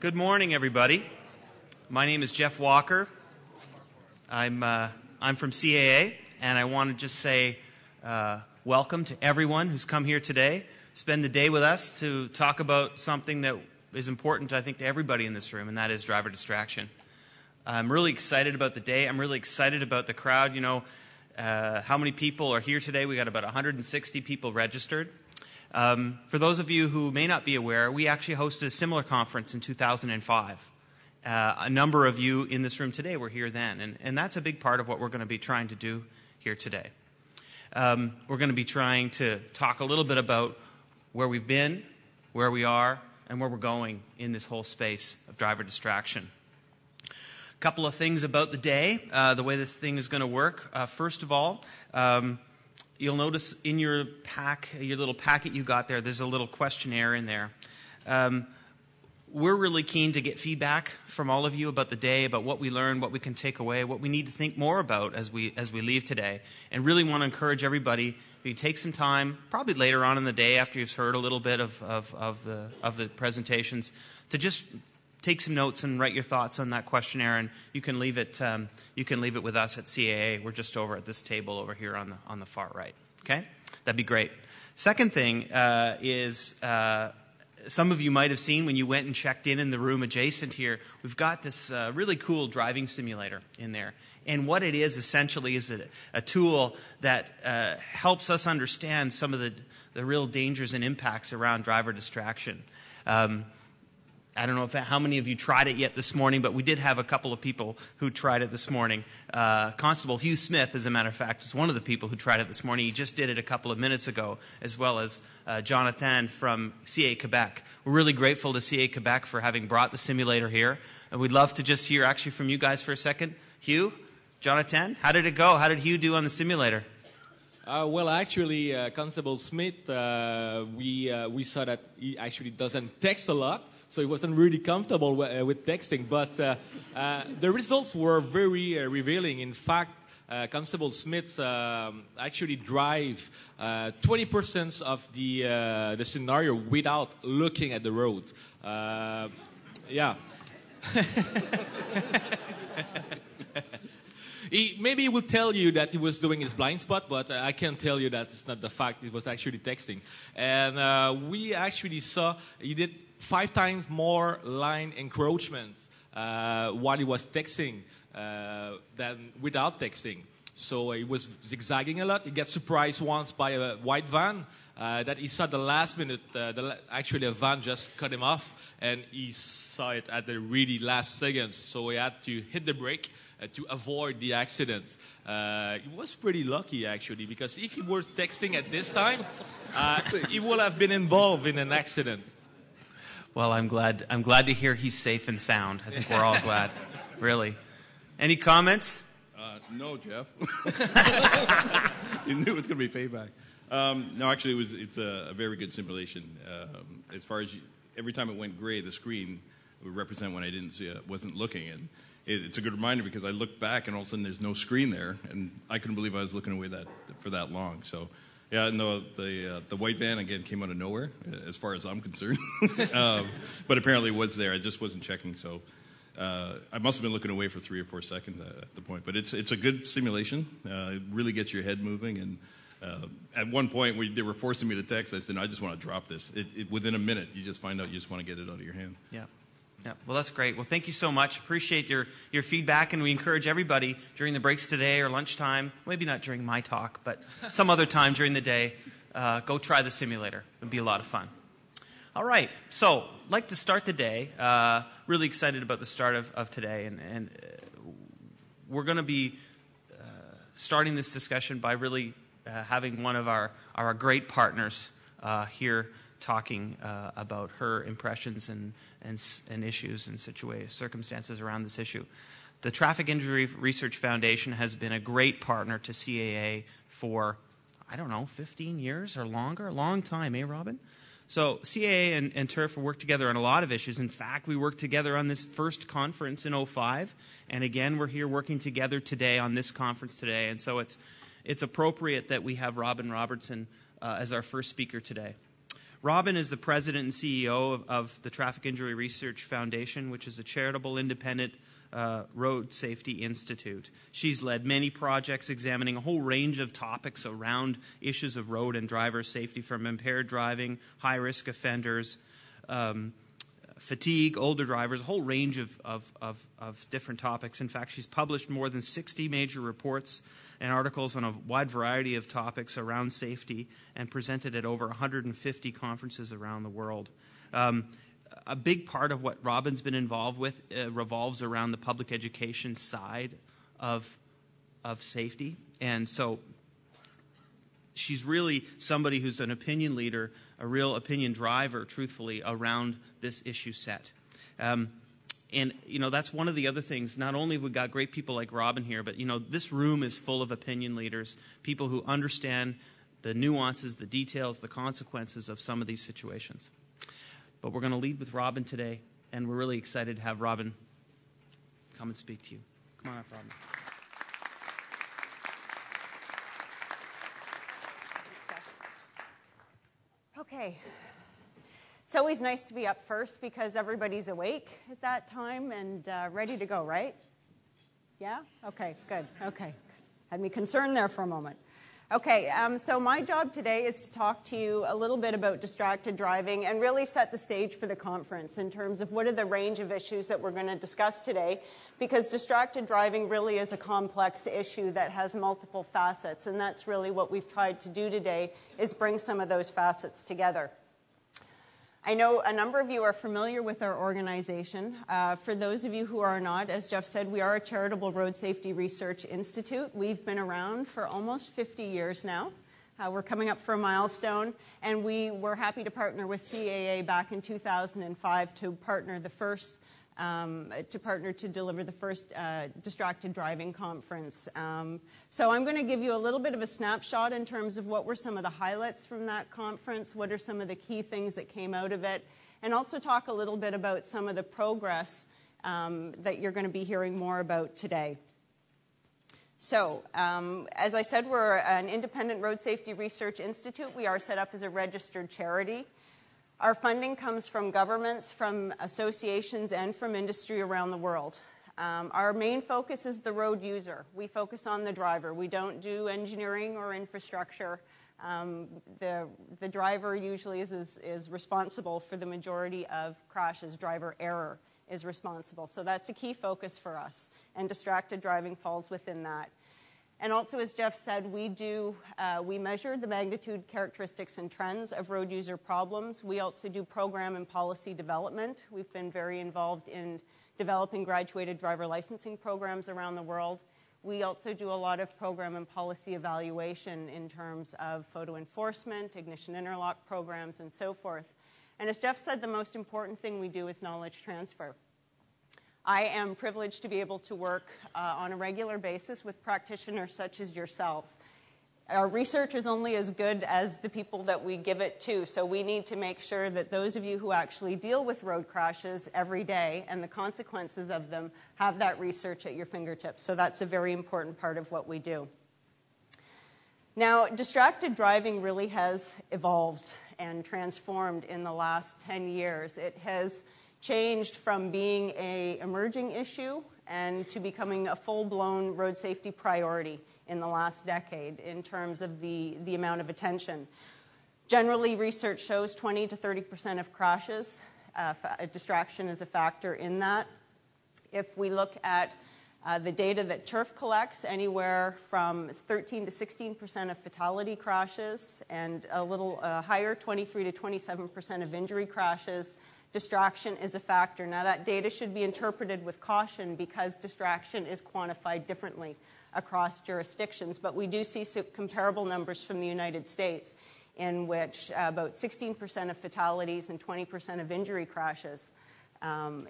Good morning, everybody. My name is Jeff Walker. I'm from CAA, and I want to just say welcome to everyone who's come here today, spend the day with us to talk about something that is important, I think, to everybody in this room, and that is driver distraction. I'm really excited about the day. I'm really excited about the crowd. You know, how many people are here today? We got about 160 people registered. For those of you who may not be aware, we actually hosted a similar conference in 2005. A number of you in this room today were here then, and that's a big part of what we're going to be trying to do here today. We're going to be trying to talk a little bit about where we've been, where we are, and where we're going in this whole space of driver distraction. A couple of things about the day, the way this thing is going to work. First of all, you'll notice in your little packet you got there, there's a little questionnaire in there. We're really keen to get feedback from all of you about the day, about what we learned, what we can take away, what we need to think more about as we leave today. And really want to encourage everybody, if you take some time, probably later on in the day after you've heard a little bit of the presentations, to just take some notes and write your thoughts on that questionnaire, and you can leave it with us at CAA. We're just over at this table over here on the far right. Okay, that'd be great. Second thing is some of you might have seen when you went and checked in the room adjacent here. We've got this really cool driving simulator in there, and what it is essentially is a tool that helps us understand some of the real dangers and impacts around driver distraction. I don't know how many of you tried it yet this morning, but we did have a couple of people who tried it this morning. Constable Hugh Smith, as a matter of fact, is one of the people who tried it this morning. He just did it a couple of minutes ago, as well as Jonathan from CA Quebec. We're really grateful to CA Quebec for having brought the simulator here. And we'd love to just hear actually from you guys for a second. Hugh, Jonathan, how did it go? How did Hugh do on the simulator? Well, actually, Constable Smith, we saw that he actually doesn't text a lot, so he wasn't really comfortable with texting. But the results were very revealing. In fact, Constable Smith actually drive 20% of the scenario without looking at the road. Yeah. Maybe he will tell you that he was doing his blind spot, but I can tell you that it's not the fact. It was actually texting. And we actually saw he did 5 times more line encroachment while he was texting than without texting. So he was zigzagging a lot. He got surprised once by a white van that he saw the last minute. Actually, a van just cut him off, and he saw it at the really last seconds. So he had to hit the brake to avoid the accident. He was pretty lucky, actually, because if he were texting at this time, he would have been involved in an accident. Well, I'm glad to hear he's safe and sound. I think we're all glad, really. Any comments? No, Jeff. You knew it was going to be payback. No, actually, it's a very good simulation. As far as every time it went gray, the screen would represent when I didn't see it, wasn't looking. And it's a good reminder because I looked back and all of a sudden there's no screen there, and I couldn't believe I was looking away for that long. So, yeah, no, the white van again came out of nowhere, as far as I'm concerned. But apparently it was there. I just wasn't checking. So I must have been looking away for 3 or 4 seconds at the point. But it's a good simulation. It really gets your head moving. And at one point, they were forcing me to text. I said, no, I just want to drop this. Within a minute, you just find out you just want to get it out of your hand. Yeah. Yeah, well, that's great. Well, thank you so much. Appreciate your feedback, and we encourage everybody during the breaks today or lunchtime, maybe not during my talk, but some other time during the day, go try the simulator. It'll be a lot of fun. All right, so I'd like to start the day. Really excited about the start of today, and we're going to be starting this discussion by really having one of our great partners here talking about her impressions and issues and circumstances around this issue. The Traffic Injury Research Foundation has been a great partner to CAA for, 15 years or longer, a long time, Robin? So CAA and TURF work together on a lot of issues. In fact, we worked together on this first conference in 2005, and again, we're here working together today on this conference today. And so it's appropriate that we have Robin Robertson as our first speaker today. Robin is the president and CEO of the Traffic Injury Research Foundation, which is a charitable, independent road safety institute. She's led many projects examining a whole range of topics around issues of road and driver safety, from impaired driving, high-risk offenders, fatigue, older drivers, a whole range of different topics. In fact, she's published more than 60 major reports and articles on a wide variety of topics around safety and presented at over 150 conferences around the world. A big part of what Robin's been involved with revolves around the public education side of safety. And so she's really somebody who's an opinion leader, a real opinion driver, truthfully, around this issue set. And, that's one of the other things. Not only have we got great people like Robin here, but, this room is full of opinion leaders, people who understand the nuances, the details, the consequences of some of these situations. But we're going to lead with Robin today, and we're really excited to have Robin come and speak to you. Come on up, Robin. Okay. It's always nice to be up first because everybody's awake at that time and ready to go, right? Yeah? Okay, good. Okay. Had me concerned there for a moment. Okay, so my job today is to talk to you a little bit about distracted driving and really set the stage for the conference in terms of what are the range of issues that we're going to discuss today, because distracted driving really is a complex issue that has multiple facets, and that's really what we've tried to do today, is bring some of those facets together. I know a number of you are familiar with our organization. For those of you who are not, as Jeff said, we are a charitable road safety research institute. We've been around for almost 50 years now. We're coming up for a milestone, and we were happy to partner with CAA back in 2005 to partner to deliver the first distracted driving conference. So I'm going to give you a little bit of a snapshot in terms of what were some of the highlights from that conference, what are some of the key things that came out of it, and also talk a little bit about some of the progress that you're going to be hearing more about today. So, as I said, we're an independent road safety research institute. We are set up as a registered charity. Our funding comes from governments, from associations, and from industry around the world. Our main focus is the road user. We focus on the driver. We don't do engineering or infrastructure. The driver usually is responsible for the majority of crashes. Driver error is responsible. So that's a key focus for us, and distracted driving falls within that. And also, as Jeff said, we measure the magnitude, characteristics, and trends of road user problems. We also do program and policy development. We've been very involved in developing graduated driver licensing programs around the world. We also do a lot of program and policy evaluation in terms of photo enforcement, ignition interlock programs, and so forth. And as Jeff said, the most important thing we do is knowledge transfer. I am privileged to be able to work on a regular basis with practitioners such as yourselves. Our research is only as good as the people that we give it to, so we need to make sure that those of you who actually deal with road crashes every day and the consequences of them have that research at your fingertips. So that's a very important part of what we do. Now, distracted driving really has evolved and transformed in the last 10 years. It has changed from being an emerging issue and to becoming a full-blown road safety priority in the last decade in terms of the amount of attention. Generally, research shows 20 to 30% of crashes. Distraction is a factor in that. If we look at the data that TURF collects, anywhere from 13 to 16% of fatality crashes and a little higher, 23 to 27% of injury crashes, distraction is a factor. Now, that data should be interpreted with caution because distraction is quantified differently across jurisdictions. But we do see some comparable numbers from the United States in which about 16% of fatalities and 20% of injury crashes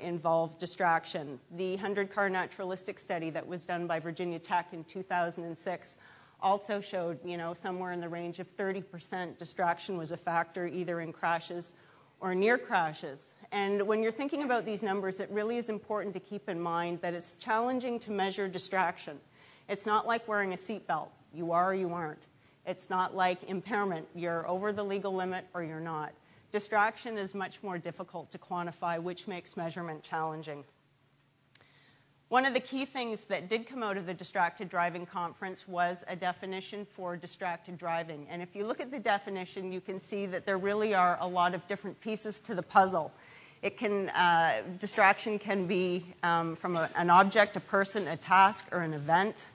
involve distraction. The 100-car naturalistic study that was done by Virginia Tech in 2006 also showed, somewhere in the range of 30% distraction was a factor either in crashes or near crashes. And when you're thinking about these numbers, it really is important to keep in mind that it's challenging to measure distraction. It's not like wearing a seatbelt. You are or you aren't. It's not like impairment. You're over the legal limit or you're not. Distraction is much more difficult to quantify, which makes measurement challenging. One of the key things that did come out of the Distracted Driving Conference was a definition for distracted driving. And if you look at the definition, you can see that there really are a lot of different pieces to the puzzle. Distraction can be from an object, a person, a task, or an event.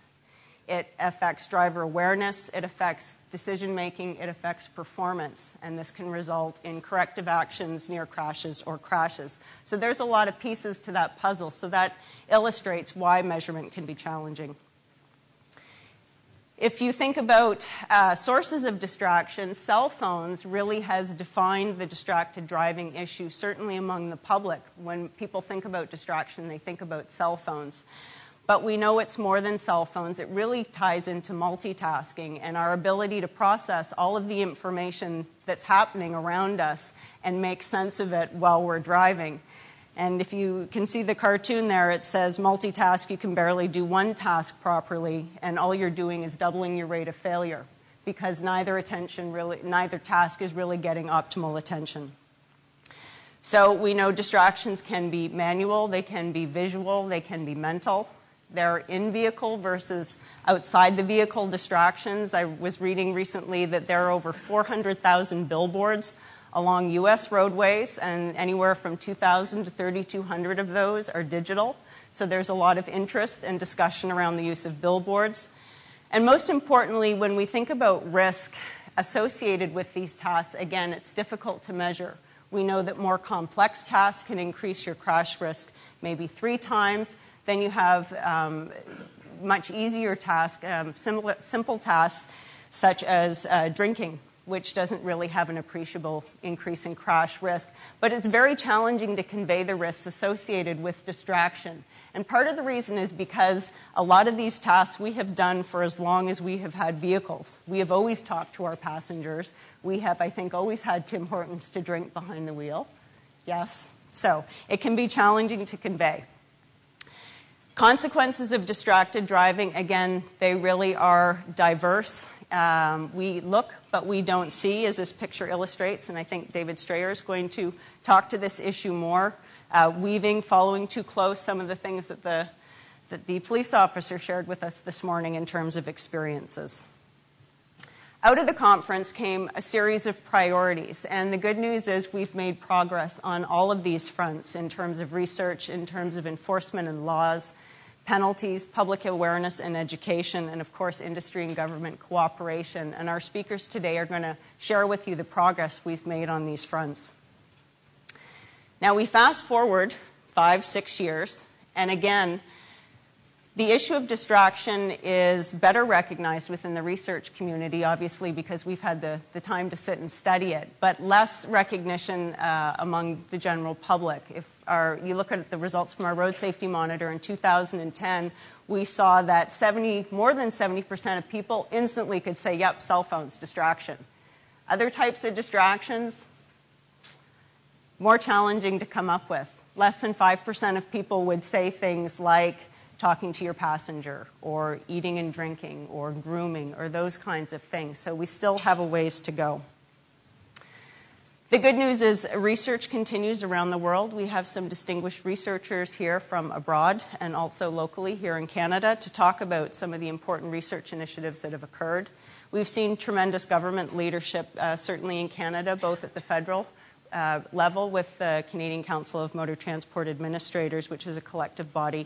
It affects driver awareness, it affects decision-making, it affects performance, and this can result in corrective actions, near crashes, or crashes. So there's a lot of pieces to that puzzle, so that illustrates why measurement can be challenging. If you think about sources of distraction, cell phones really has defined the distracted driving issue, certainly among the public. When people think about distraction, they think about cell phones. But we know it's more than cell phones. It really ties into multitasking and our ability to process all of the information that's happening around us and make sense of it while we're driving. And if you can see the cartoon there, it says multitask, you can barely do one task properly, and all you're doing is doubling your rate of failure because neither task is really getting optimal attention. So we know distractions can be manual, they can be visual, they can be mental. They're in-vehicle versus outside-the-vehicle distractions. I was reading recently that there are over 400,000 billboards along U.S. roadways, and anywhere from 2,000 to 3,200 of those are digital. So there's a lot of interest and discussion around the use of billboards. And most importantly, when we think about risk associated with these tasks, again, it's difficult to measure. We know that more complex tasks can increase your crash risk maybe 3 times. Then you have much easier tasks, simple tasks, such as drinking, which doesn't really have an appreciable increase in crash risk. But it's very challenging to convey the risks associated with distraction. And part of the reason is because a lot of these tasks we have done for as long as we have had vehicles. We have always talked to our passengers. We have, I think, always had Tim Hortons to drink behind the wheel. Yes? So it can be challenging to convey. Consequences of distracted driving, again, they really are diverse. We look, but we don't see, as this picture illustrates, and I think David Strayer is going to talk to this issue more. Weaving, following too close, some of the things that the police officer shared with us this morning in terms of experiences. Out of the conference came a series of priorities, and the good news is we've made progress on all of these fronts in terms of research, in terms of enforcement and laws, penalties, public awareness and education, and of course industry and government cooperation. And our speakers today are going to share with you the progress we've made on these fronts. Now we fast forward 5-6 years, and again, the issue of distraction is better recognized within the research community, obviously, because we've had the time to sit and study it, but less recognition among the general public. If you look at the results from our road safety monitor in 2010, we saw that more than 70% of people instantly could say, yep, cell phones, distraction. Other types of distractions, more challenging to come up with. Less than 5% of people would say things like talking to your passenger, or eating and drinking, or grooming, or those kinds of things. So we still have a ways to go. The good news is research continues around the world. We have some distinguished researchers here from abroad and also locally here in Canada to talk about some of the important research initiatives that have occurred. We've seen tremendous government leadership, certainly in Canada, both at the federal level with the Canadian Council of Motor Transport Administrators, which is a collective body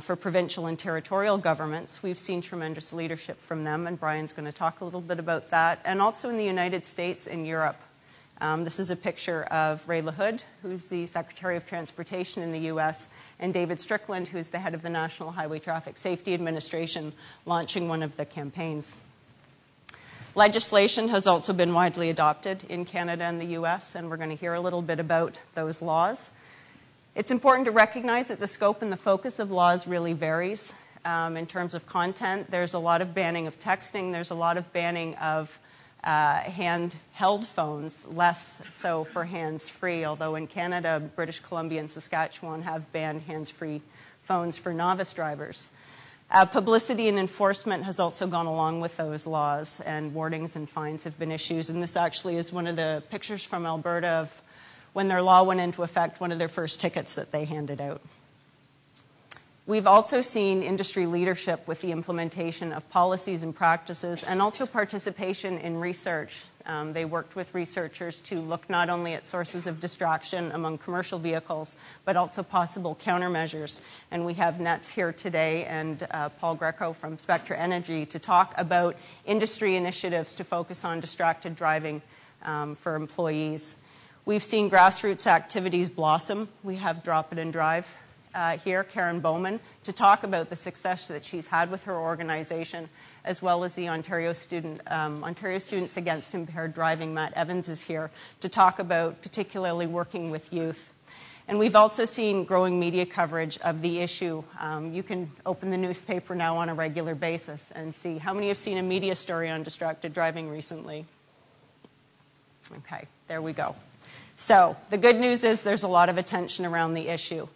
for provincial and territorial governments. We've seen tremendous leadership from them, and Brian's going to talk a little bit about that. And also in the United States and Europe. This is a picture of Ray LaHood, who's the Secretary of Transportation in the U.S., and David Strickland, who's the head of the National Highway Traffic Safety Administration, launching one of the campaigns. Legislation has also been widely adopted in Canada and the U.S., and we're going to hear a little bit about those laws. It's important to recognize that the scope and the focus of laws really varies. In terms of content, there's a lot of banning of texting. There's a lot of banning of handheld phones, less so for hands-free, although in Canada, British Columbia and Saskatchewan have banned hands-free phones for novice drivers. Publicity and enforcement has also gone along with those laws, and warnings and fines have been issued. And this actually is one of the pictures from Alberta of when their law went into effect, one of their first tickets that they handed out. We've also seen industry leadership with the implementation of policies and practices, and also participation in research. They worked with researchers to look not only at sources of distraction among commercial vehicles, but also possible countermeasures. And we have Nets here today and Paul Greco from Spectra Energy to talk about industry initiatives to focus on distracted driving for employees. We've seen grassroots activities blossom. We have Drop It and Drive here, Karen Bowman, to talk about the success that she's had with her organization, as well as the Ontario Students Against Impaired Driving. Matt Evans is here to talk about particularly working with youth. And we've also seen growing media coverage of the issue. You can open the newspaper now on a regular basis and see. How many have seen a media story on distracted driving recently? Okay, there we go. So the good news is there's a lot of attention around the issue.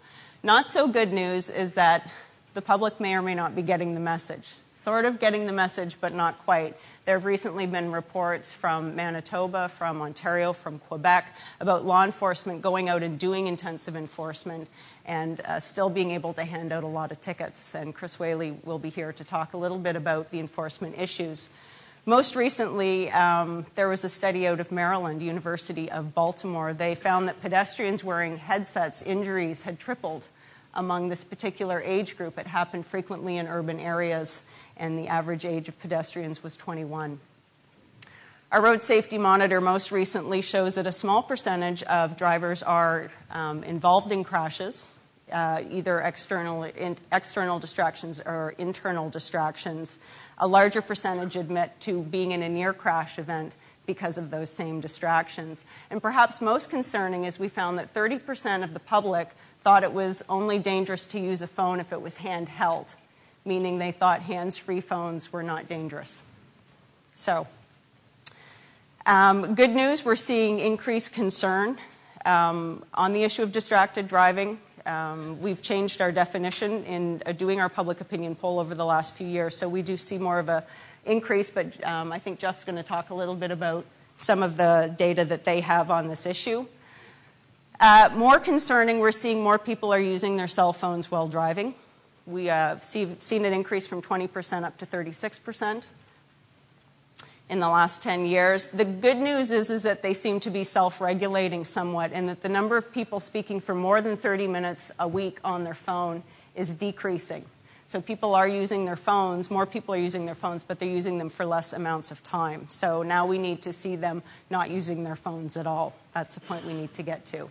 Not so good news is that the public may or may not be getting the message. Sort of getting the message, but not quite. There have recently been reports from Manitoba, from Ontario, from Quebec about law enforcement going out and doing intensive enforcement and still being able to hand out a lot of tickets. And Chris Whaley will be here to talk a little bit about the enforcement issues. Most recently, there was a study out of Maryland, University of Baltimore. They found that pedestrians wearing headsets, injuries had tripled among this particular age group. It happened frequently in urban areas, and the average age of pedestrians was 21. Our road safety monitor most recently shows that a small percentage of drivers are involved in crashes, either external distractions or internal distractions. A larger percentage admit to being in a near crash event because of those same distractions. And perhaps most concerning is we found that 30% of the public thought it was only dangerous to use a phone if it was handheld, meaning they thought hands-free phones were not dangerous. So, good news, we're seeing increased concern on the issue of distracted driving. We've changed our definition in doing our public opinion poll over the last few years, so we do see more of an increase, but I think Jeff's going to talk a little bit about some of the data that they have on this issue. More concerning, we're seeing more people are using their cell phones while driving. We have seen an increase from 20% up to 36% in the last 10 years. The good news is that they seem to be self-regulating somewhat, and that the number of people speaking for more than 30 minutes a week on their phone is decreasing. So people are using their phones, more people are using their phones, but they're using them for less amounts of time. So now we need to see them not using their phones at all. That's the point we need to get to.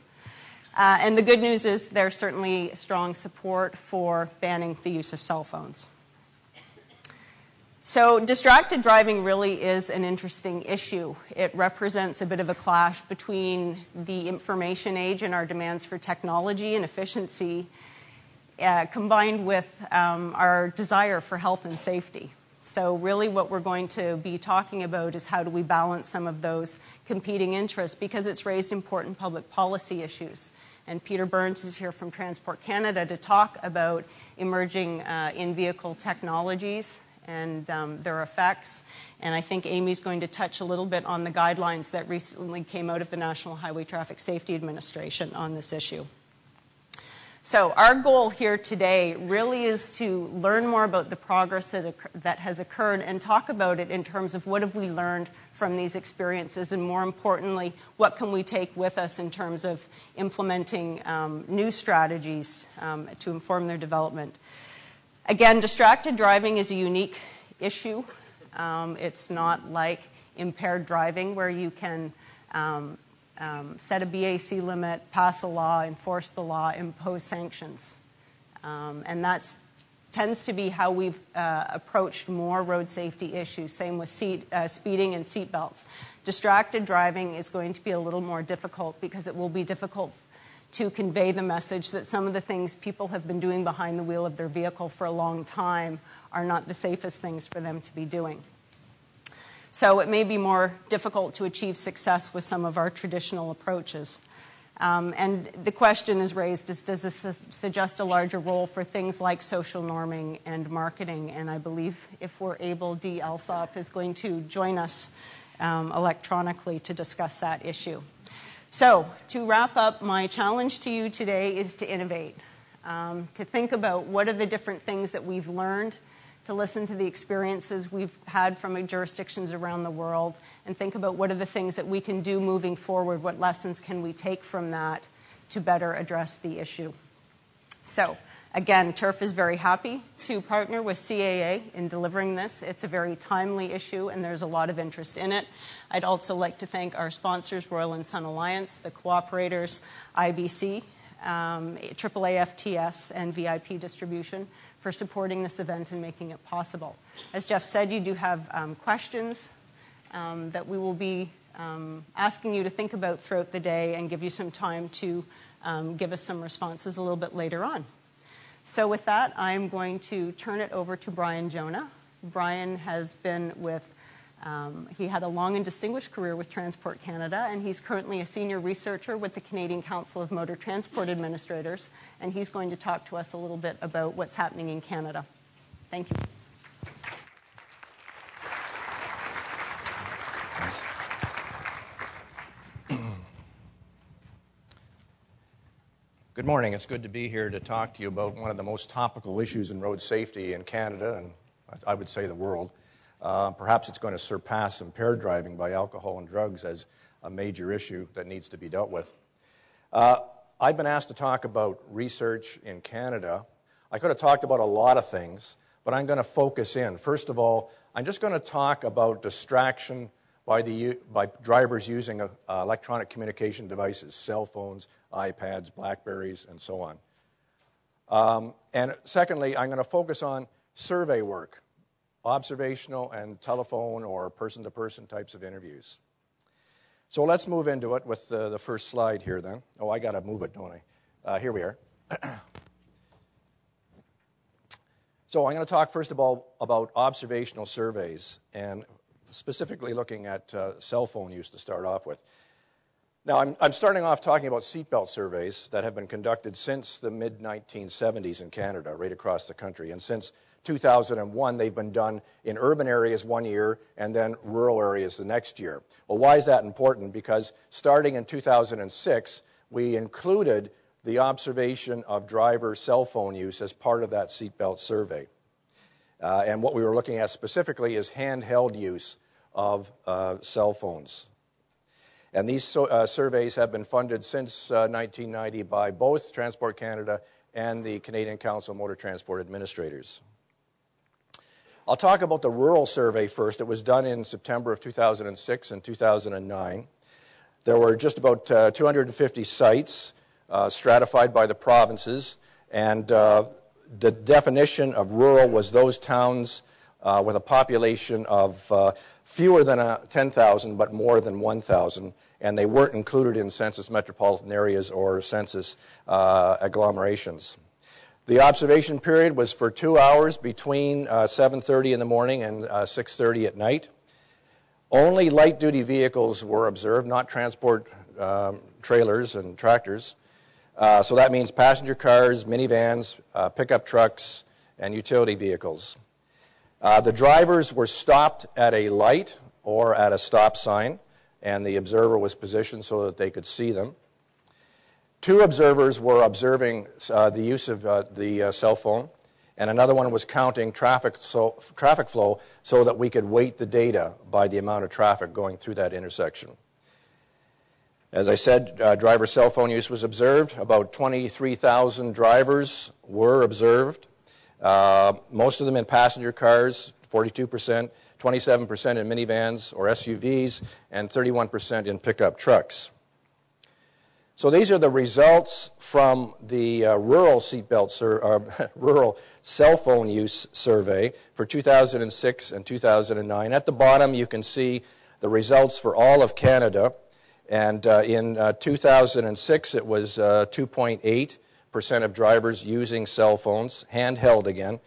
And the good news is there's certainly strong support for banning the use of cell phones. So distracted driving really is an interesting issue. It represents a bit of a clash between the information age and our demands for technology and efficiency, combined with our desire for health and safety. So really what we're going to be talking about is how do we balance some of those competing interests, because it's raised important public policy issues. And Peter Burns is here from Transport Canada to talk about emerging in-vehicle technologies and their effects. And I think Amy's going to touch a little bit on the guidelines that recently came out of the National Highway Traffic Safety Administration on this issue. So our goal here today really is to learn more about the progress that has occurred and talk about it in terms of what have we learned from these experiences, and more importantly, what can we take with us in terms of implementing new strategies to inform their development. Again, distracted driving is a unique issue. It's not like impaired driving where you can set a BAC limit, pass a law, enforce the law, impose sanctions. And that tends to be how we've approached more road safety issues, same with speeding and seat belts. Distracted driving is going to be a little more difficult because it will be difficult to convey the message that some of the things people have been doing behind the wheel of their vehicle for a long time are not the safest things for them to be doing. So it may be more difficult to achieve success with some of our traditional approaches. And the question is raised is, does this suggest a larger role for things like social norming and marketing? And I believe if we're able, Dee Alsop is going to join us electronically to discuss that issue. So to wrap up, my challenge to you today is to innovate, to think about what are the different things that we've learned, to listen to the experiences we've had from jurisdictions around the world, and think about what are the things that we can do moving forward, what lessons can we take from that to better address the issue. So, again, TURF is very happy to partner with CAA in delivering this. It's a very timely issue, and there's a lot of interest in it. I'd also like to thank our sponsors, Royal & Sun Alliance, the cooperators, IBC, AAA FTS, and VIP Distribution for supporting this event and making it possible. As Jeff said, you do have questions that we will be asking you to think about throughout the day and give you some time to give us some responses a little bit later on. So with that, I'm going to turn it over to Brian Jonah. Brian has been with, he had a long and distinguished career with Transport Canada, and he's currently a senior researcher with the Canadian Council of Motor Transport Administrators, and he's going to talk to us a little bit about what's happening in Canada. Thank you. Good morning. It's good to be here to talk to you about one of the most topical issues in road safety in Canada, and I would say the world. Perhaps it's going to surpass impaired driving by alcohol and drugs as a major issue that needs to be dealt with. I've been asked to talk about research in Canada. I could have talked about a lot of things, but I'm going to focus in. First of all, I'm just going to talk about distraction by drivers using electronic communication devices, cell phones, iPads, Blackberries, and so on. And secondly, I'm going to focus on survey work, observational and telephone or person-to-person types of interviews. So let's move into it with the first slide here then. Oh, I got to move it, don't I? Here we are. So I'm going to talk first of all about observational surveys and specifically looking at cell phone use to start off with. Now, I'm starting off talking about seatbelt surveys that have been conducted since the mid-1970s in Canada, right across the country. And since 2001, they've been done in urban areas one year and then rural areas the next year. Well, why is that important? Because starting in 2006, we included the observation of driver cell phone use as part of that seatbelt survey. And what we were looking at specifically is handheld use of cell phones. And these surveys have been funded since 1990 by both Transport Canada and the Canadian Council of Motor Transport Administrators. I'll talk about the rural survey first. It was done in September of 2006 and 2009. There were just about 250 sites stratified by the provinces, and the definition of rural was those towns with a population of fewer than 10,000 but more than 1,000, and they weren't included in census metropolitan areas or census agglomerations. The observation period was for 2 hours between 7:30 in the morning and 6:30 at night. Only light-duty vehicles were observed, not transport trailers and tractors. So that means passenger cars, minivans, pickup trucks, and utility vehicles. The drivers were stopped at a light or at a stop sign, and the observer was positioned so that they could see them. 2 observers were observing the use of the cell phone, and another one was counting traffic flow so that we could weight the data by the amount of traffic going through that intersection. As I said, driver cell phone use was observed. About 23,000 drivers were observed, most of them in passenger cars, 42%, 27% in minivans or SUVs, and 31% in pickup trucks. So these are the results from the rural cell phone use survey for 2006 and 2009. At the bottom, you can see the results for all of Canada. And in 2006, it was 2.8% of drivers using cell phones, handheld again.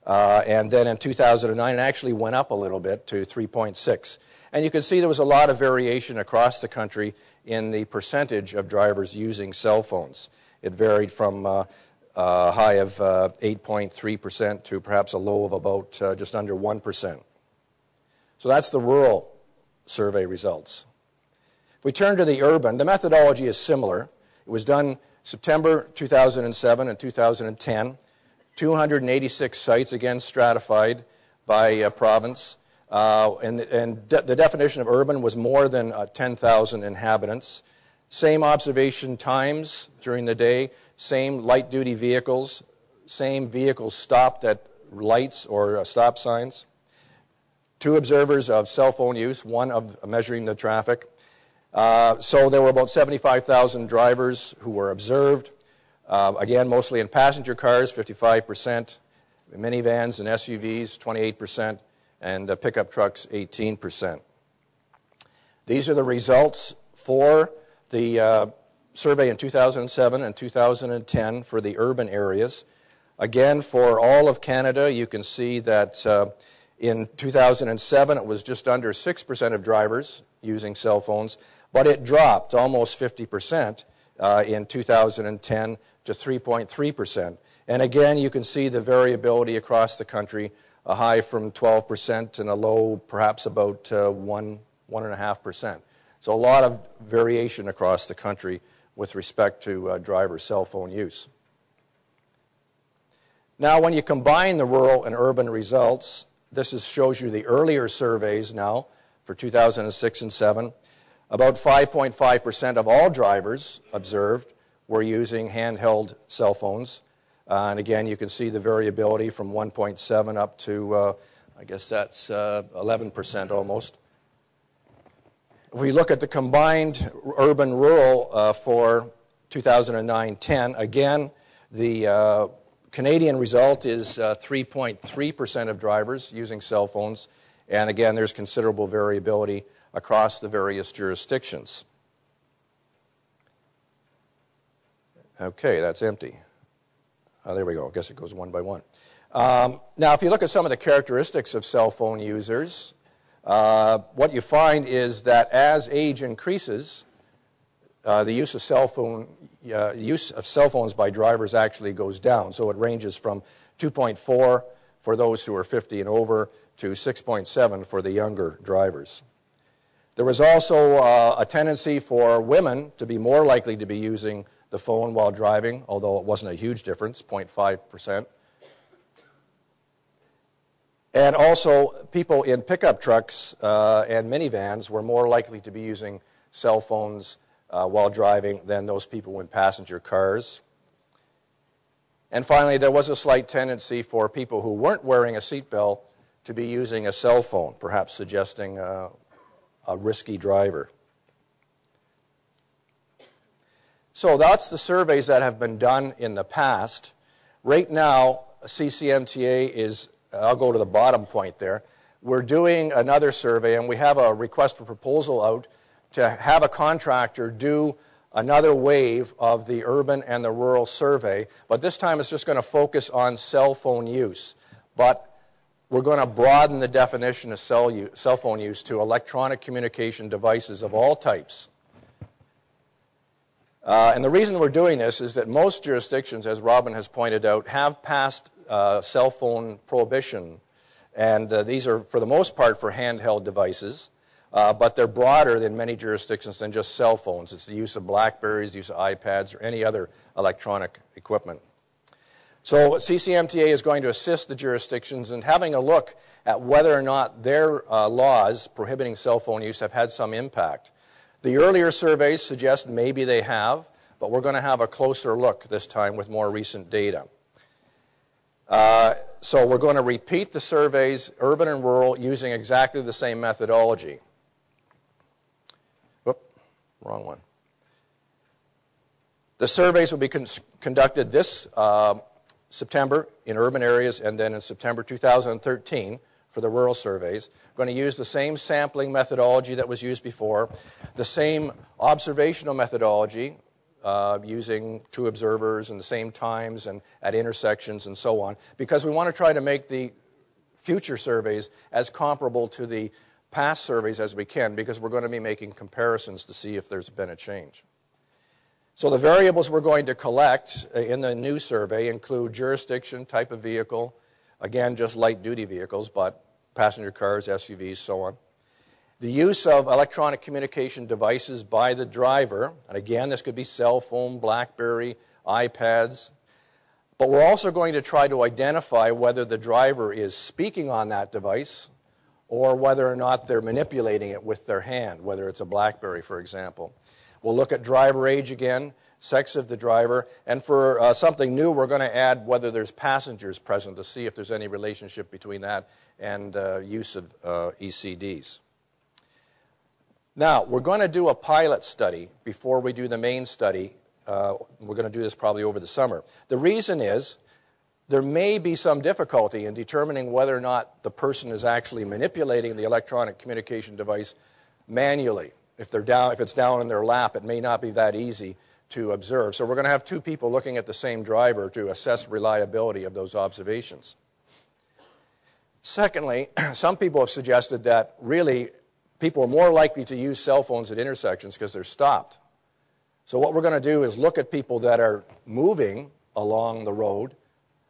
And then in 2009, it actually went up a little bit to 3.6. And you can see there was a lot of variation across the country in the percentage of drivers using cell phones. It varied from a high of 8.3% to perhaps a low of about just under 1%. So that's the rural survey results. If we turn to the urban, the methodology is similar. It was done September 2007 and 2010. 286 sites, again stratified by province. The definition of urban was more than 10,000 inhabitants. Same observation times during the day, same light-duty vehicles, same vehicles stopped at lights or stop signs. 2 observers of cell phone use, 1 of measuring the traffic. So there were about 75,000 drivers who were observed. Again, mostly in passenger cars, 55%, minivans and SUVs, 28%, and pickup trucks, 18%. These are the results for the survey in 2007 and 2010 for the urban areas. Again, for all of Canada, you can see that in 2007, it was just under 6% of drivers using cell phones, but it dropped almost 50% in 2010 to 3.3%. And again, you can see the variability across the country, a high from 12% and a low perhaps about 1.5%. So a lot of variation across the country with respect to driver cell phone use. Now, when you combine the rural and urban results, this shows you the earlier surveys now for 2006 and 7. About 5.5% of all drivers observed were using handheld cell phones. And again, you can see the variability from 1.7 up to, I guess that's 11% almost. If we look at the combined urban-rural for 2009-10, again, the Canadian result is 3.3% of drivers using cell phones. And again, there's considerable variability across the various jurisdictions. Okay, that's empty. There we go. I guess it goes one by one. Now, if you look at some of the characteristics of cell phone users, what you find is that as age increases, the use of cell phones by drivers actually goes down. So it ranges from 2.4 for those who are 50 and over to 6.7 for the younger drivers. There was also a tendency for women to be more likely to be using the phone while driving, although it wasn't a huge difference, 0.5%. And also, people in pickup trucks and minivans were more likely to be using cell phones while driving than those people in passenger cars. And finally, there was a slight tendency for people who weren't wearing a seatbelt to be using a cell phone, perhaps suggesting a risky driver. So that's the surveys that have been done in the past. Right now, CCMTA is, I'll go to the bottom point there, we're doing another survey, and we have a request for proposal out to have a contractor do another wave of the urban and the rural survey, but this time it's just going to focus on cell phone use. But we're going to broaden the definition of cell phone use to electronic communication devices of all types. And the reason we're doing this is that most jurisdictions, as Robin has pointed out, have passed cell phone prohibition. And these are, for the most part, for handheld devices. But they're broader than many jurisdictions than just cell phones. It's the use of BlackBerries, the use of iPads, or any other electronic equipment. So CCMTA is going to assist the jurisdictions in having a look at whether or not their laws prohibiting cell phone use have had some impact. The earlier surveys suggest maybe they have, but we're going to have a closer look this time with more recent data. So we're going to repeat the surveys, urban and rural, using exactly the same methodology. Whoop, wrong one. The surveys will be conducted this September in urban areas, and then in September 2013 for the rural surveys. We're going to use the same sampling methodology that was used before, the same observational methodology, using two observers and the same times and at intersections and so on, because we want to try to make the future surveys as comparable to the past surveys as we can, because we're going to be making comparisons to see if there's been a change. So the variables we're going to collect in the new survey include jurisdiction, type of vehicle, again, just light-duty vehicles, but passenger cars, SUVs, so on. The use of electronic communication devices by the driver, and again, this could be cell phone, BlackBerry, iPads. But we're also going to try to identify whether the driver is speaking on that device or whether or not they're manipulating it with their hand, whether it's a BlackBerry, for example. We'll look at driver age again, sex of the driver, and for something new, we're going to add whether there's passengers present to see if there's any relationship between that and use of ECDs. Now, we're going to do a pilot study before we do the main study. We're going to do this probably over the summer. The reason is there may be some difficulty in determining whether or not the person is actually manipulating the electronic communication device manually. If it's down in their lap, it may not be that easy to observe. So we're going to have two people looking at the same driver to assess reliability of those observations. Secondly, some people have suggested that really people are more likely to use cell phones at intersections because they're stopped. So what we're going to do is look at people that are moving along the road,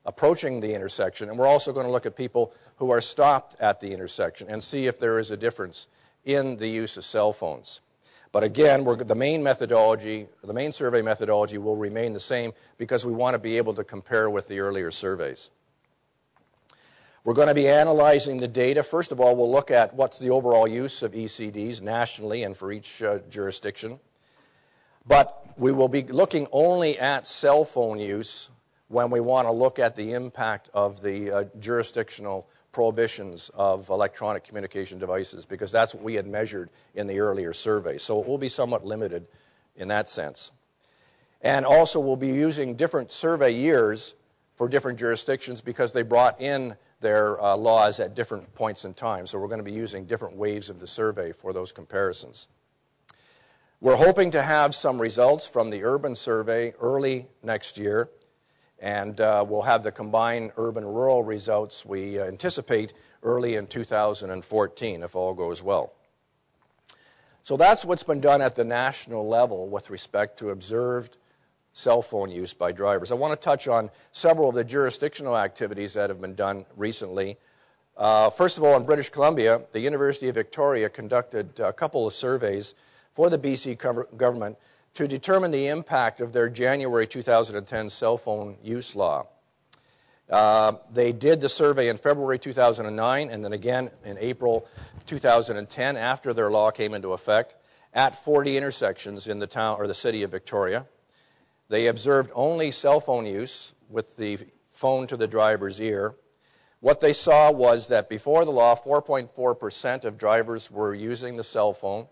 approaching the intersection, and we're also going to look at people who are stopped at the intersection and see if there is a difference in the use of cell phones. But again, the main survey methodology will remain the same because we want to be able to compare with the earlier surveys. We're going to be analyzing the data. First of all, we'll look at what's the overall use of ECDs nationally and for each jurisdiction. But we will be looking only at cell phone use when we want to look at the impact of the jurisdictional prohibitions of electronic communication devices, because that's what we had measured in the earlier survey. So it will be somewhat limited in that sense. And also we'll be using different survey years for different jurisdictions because they brought in their laws at different points in time. So we're going to be using different waves of the survey for those comparisons. We're hoping to have some results from the urban survey early next year, and we'll have the combined urban-rural results we anticipate early in 2014 if all goes well. So that's what's been done at the national level with respect to observed cell phone use by drivers. I want to touch on several of the jurisdictional activities that have been done recently. First of all, in British Columbia, the University of Victoria conducted a couple of surveys for the BC government to determine the impact of their January 2010 cell phone use law. They did the survey in February 2009 and then again in April 2010 after their law came into effect at 40 intersections in the town or the city of Victoria. They observed only cell phone use with the phone to the driver's ear. What they saw was that before the law, 4.4% of drivers were using the cell phone,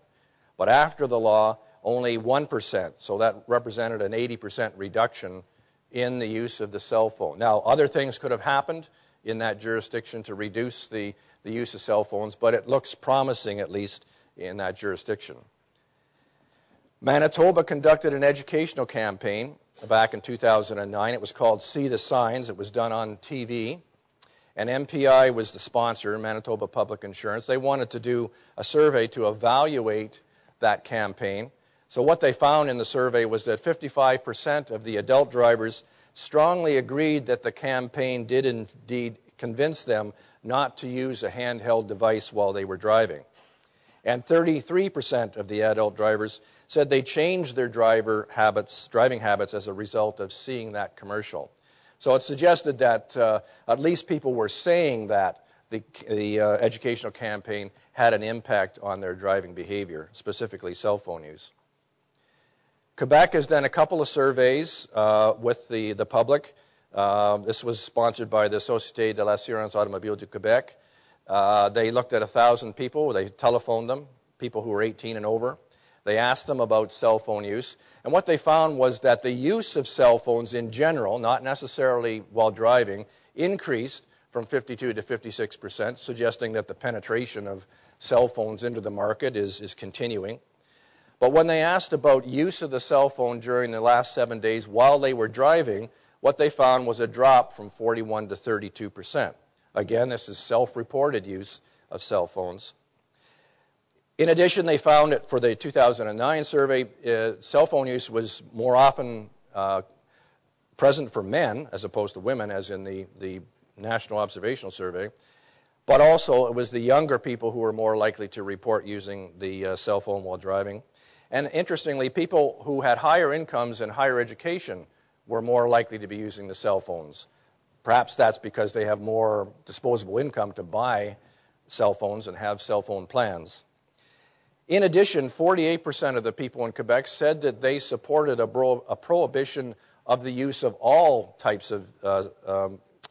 but after the law, only 1%. So that represented an 80% reduction in the use of the cell phone. Now, other things could have happened in that jurisdiction to reduce the use of cell phones, but it looks promising, at least, in that jurisdiction. Manitoba conducted an educational campaign back in 2009. It was called See the Signs. It was done on TV. And MPI was the sponsor, Manitoba Public Insurance. They wanted to do a survey to evaluate that campaign. So what they found in the survey was that 55% of the adult drivers strongly agreed that the campaign did indeed convince them not to use a handheld device while they were driving. And 33% of the adult drivers said they changed their driving habits as a result of seeing that commercial. So it suggested that at least people were saying that the educational campaign had an impact on their driving behavior, specifically cell phone use. Quebec has done a couple of surveys with the public. This was sponsored by the Société de l'Assurance Automobile du Québec. They looked at 1,000 people. They telephoned them, people who were 18 and over. They asked them about cell phone use. And what they found was that the use of cell phones in general, not necessarily while driving, increased from 52 to 56%, suggesting that the penetration of cell phones into the market is continuing. But when they asked about use of the cell phone during the last 7 days while they were driving, what they found was a drop from 41 to 32%. Again, this is self-reported use of cell phones. In addition, they found that for the 2009 survey, cell phone use was more often present for men as opposed to women, as in the National Observational Survey. But also, it was the younger people who were more likely to report using the cell phone while driving. And interestingly, people who had higher incomes and higher education were more likely to be using the cell phones. Perhaps that's because they have more disposable income to buy cell phones and have cell phone plans. In addition, 48% of the people in Quebec said that they supported a prohibition of the use of all types of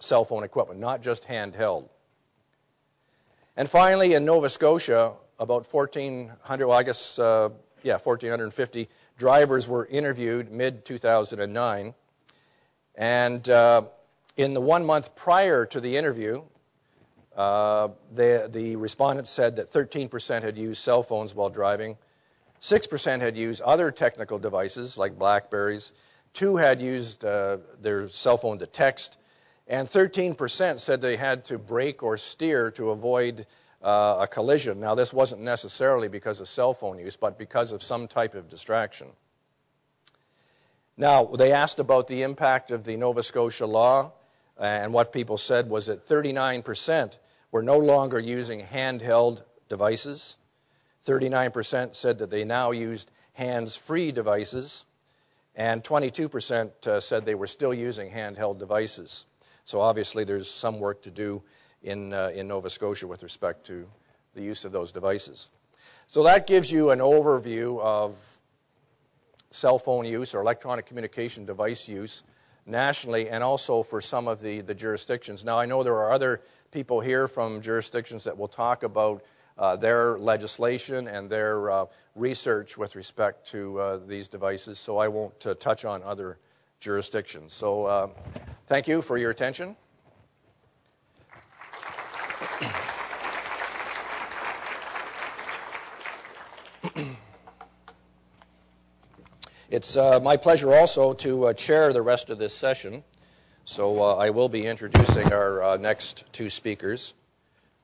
cell phone equipment, not just handheld. And finally, in Nova Scotia, about 1,400, 1,450 drivers were interviewed mid-2009. And in the 1 month prior to the interview, the respondents said that 13% had used cell phones while driving, 6% had used other technical devices like BlackBerries, 2 had used their cell phone to text, and 13% said they had to brake or steer to avoid a collision. Now, this wasn't necessarily because of cell phone use, but because of some type of distraction. Now, they asked about the impact of the Nova Scotia law, and what people said was that 39% were no longer using handheld devices. 39% said that they now used hands-free devices, and 22% said they were still using handheld devices. So obviously there's some work to do in Nova Scotia with respect to the use of those devices. So that gives you an overview of cell phone use or electronic communication device use nationally and also for some of the jurisdictions. Now, I know there are other people here from jurisdictions that will talk about their legislation and their research with respect to these devices, so I won't touch on other jurisdictions. So thank you for your attention. It's my pleasure also to chair the rest of this session. So I will be introducing our next two speakers.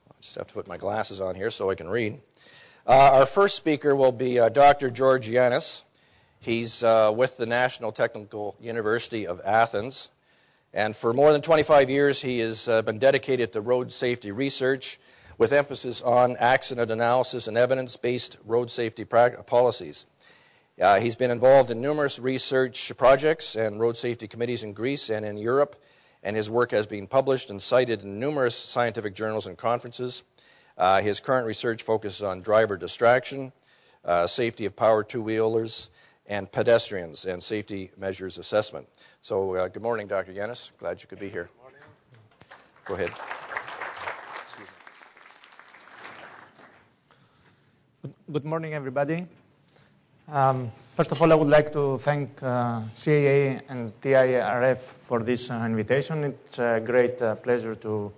I just have to put my glasses on here so I can read. Our first speaker will be Dr. George Yanis. He's with the National Technical University of Athens. And for more than 25 years, he has been dedicated to road safety research with emphasis on accident analysis and evidence-based road safety policies. He's been involved in numerous research projects and road safety committees in Greece and in Europe, and his work has been published and cited in numerous scientific journals and conferences. His current research focuses on driver distraction, safety of power two-wheelers, and pedestrians, and safety measures assessment. So good morning, Dr. Yanis. Glad you could be here. Good morning. Go ahead. Good morning, everybody. First of all, I would like to thank CAA and TIRF for this invitation. It's a great pleasure to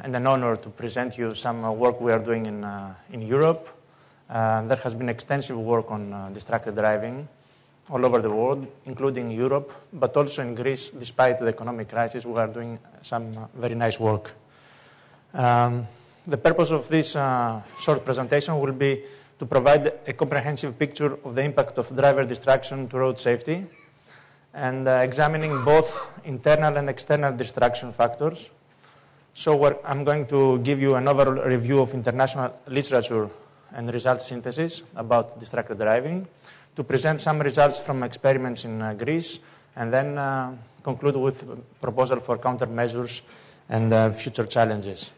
and an honor to present you some work we are doing in Europe. There has been extensive work on distracted driving all over the world, including Europe, but also in Greece. Despite the economic crisis, we are doing some very nice work. The purpose of this short presentation will be to provide a comprehensive picture of the impact of driver distraction to road safety and examining both internal and external distraction factors. So I'm going to give you an overall review of international literature and result synthesis about distracted driving, to present some results from experiments in Greece, and then conclude with a proposal for countermeasures and future challenges.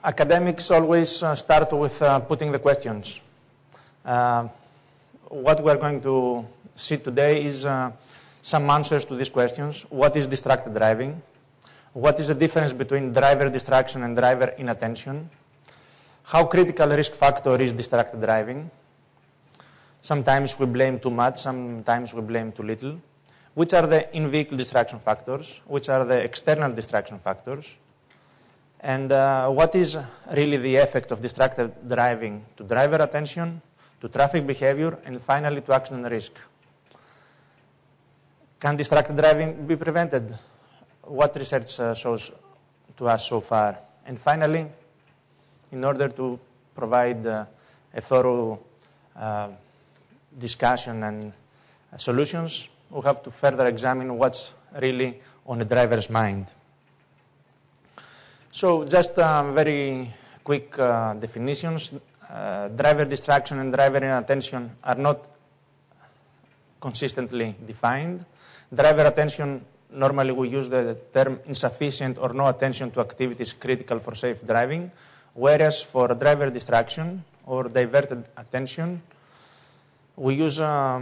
Academics always start with putting the questions. What we're going to see today is some answers to these questions. What is distracted driving? What is the difference between driver distraction and driver inattention? How critical a risk factor is distracted driving? Sometimes we blame too much, sometimes we blame too little. Which are the in-vehicle distraction factors? Which are the external distraction factors? And what is really the effect of distracted driving to driver attention, to traffic behavior, and finally to accident risk? Can distracted driving be prevented? What research shows to us so far? And finally, in order to provide a thorough discussion and solutions, we have to further examine what's really on a driver's mind. So just very quick definitions. Driver distraction and driver inattention are not consistently defined. Driver attention, normally we use the term insufficient or no attention to activities critical for safe driving, whereas for driver distraction or diverted attention, we use a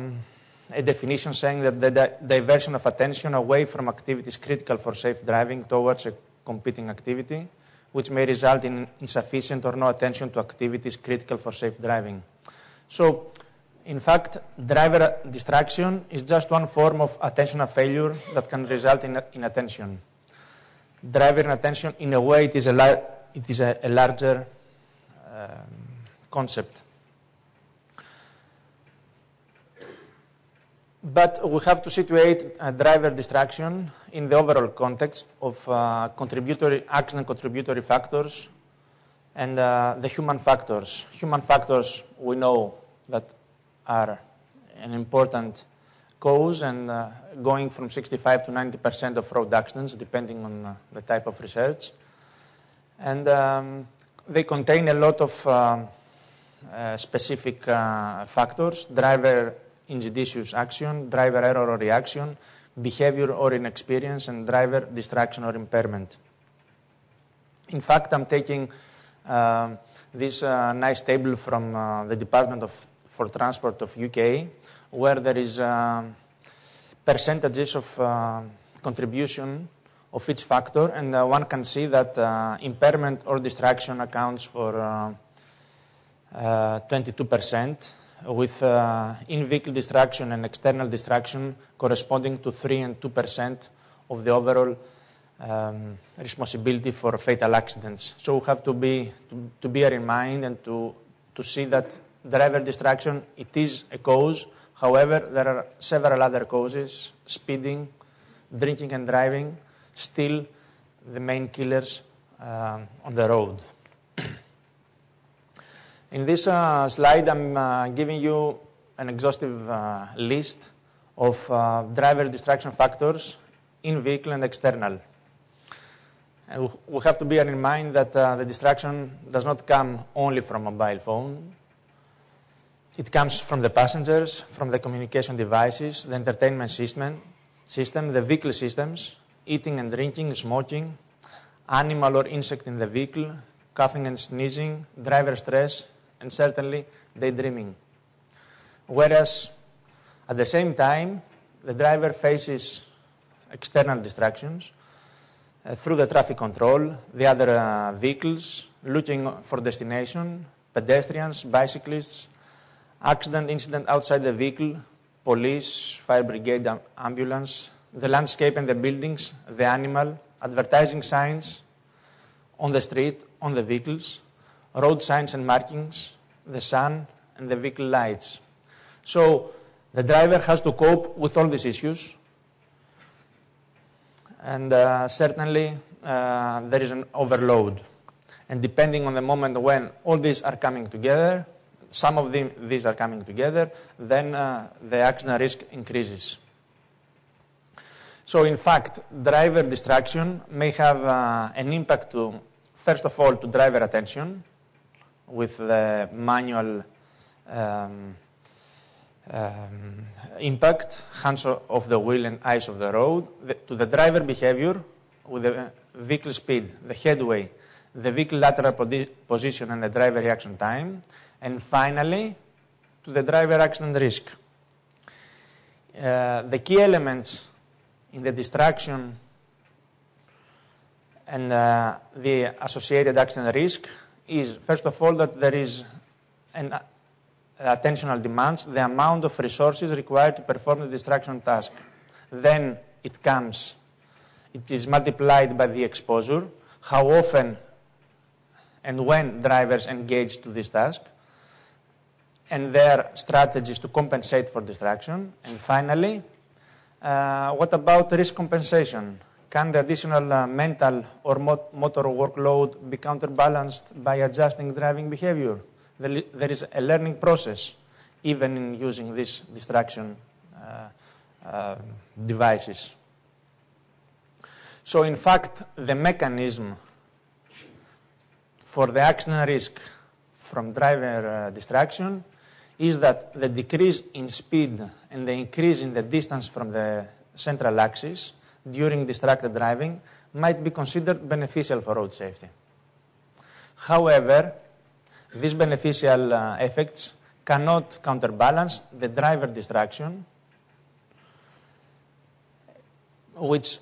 definition saying that the diversion of attention away from activities critical for safe driving towards a competing activity, which may result in insufficient or no attention to activities critical for safe driving. So, in fact, driver distraction is just one form of attentional failure that can result in inattention. Driver inattention, in a way, it is a larger concept. But we have to situate driver distraction in the overall context of accident contributory factors and the human factors. Human factors, we know that are an important cause and going from 65 to 90% of road accidents, depending on the type of research. And they contain a lot of specific factors: driver injudicious action, driver error or reaction, behavior or inexperience, and driver distraction or impairment. In fact, I'm taking this nice table from the Department for Transport of UK, where there is percentages of contribution of each factor, and one can see that impairment or distraction accounts for 22%, with in-vehicle distraction and external distraction corresponding to 3% and 2% of the overall responsibility for fatal accidents. So we have to bear in mind and to see that driver distraction, it is a cause. However, there are several other causes: speeding, drinking and driving, still the main killers on the road. In this slide, I'm giving you an exhaustive list of driver distraction factors in vehicle and external. And we have to bear in mind that the distraction does not come only from mobile phone. It comes from the passengers, from the communication devices, the entertainment system, the vehicle systems, eating and drinking, smoking, animal or insect in the vehicle, coughing and sneezing, driver stress, and certainly daydreaming. Whereas, at the same time, the driver faces external distractions through the traffic control, the other vehicles, looking for destination, pedestrians, bicyclists, accident incident outside the vehicle, police, fire brigade, ambulance, the landscape and the buildings, the animal, advertising signs on the street, on the vehicles, road signs and markings, the sun, and the vehicle lights. So the driver has to cope with all these issues. And certainly there is an overload. And depending on the moment when all these are coming together, some of these are coming together, then the accident risk increases. So in fact, driver distraction may have an impact to, first of all, to driver attention, with the manual impact, hands off the wheel and eyes off the road, to the driver behavior with the vehicle speed, the headway, the vehicle lateral position and the driver reaction time, and finally to the driver accident risk. The key elements in the distraction and the associated accident risk is, first of all, that there is an attentional demands, the amount of resources required to perform the distraction task. Then it is multiplied by the exposure, how often and when drivers engage to this task, and their strategies to compensate for distraction. And finally, what about risk compensation? Can the additional mental or motor workload be counterbalanced by adjusting driving behavior? There is a learning process, even in using these distraction devices. So in fact, the mechanism for the accident risk from driver distraction is that the decrease in speed and the increase in the distance from the central axis during distracted driving might be considered beneficial for road safety. However, these beneficial effects cannot counterbalance the driver distraction, which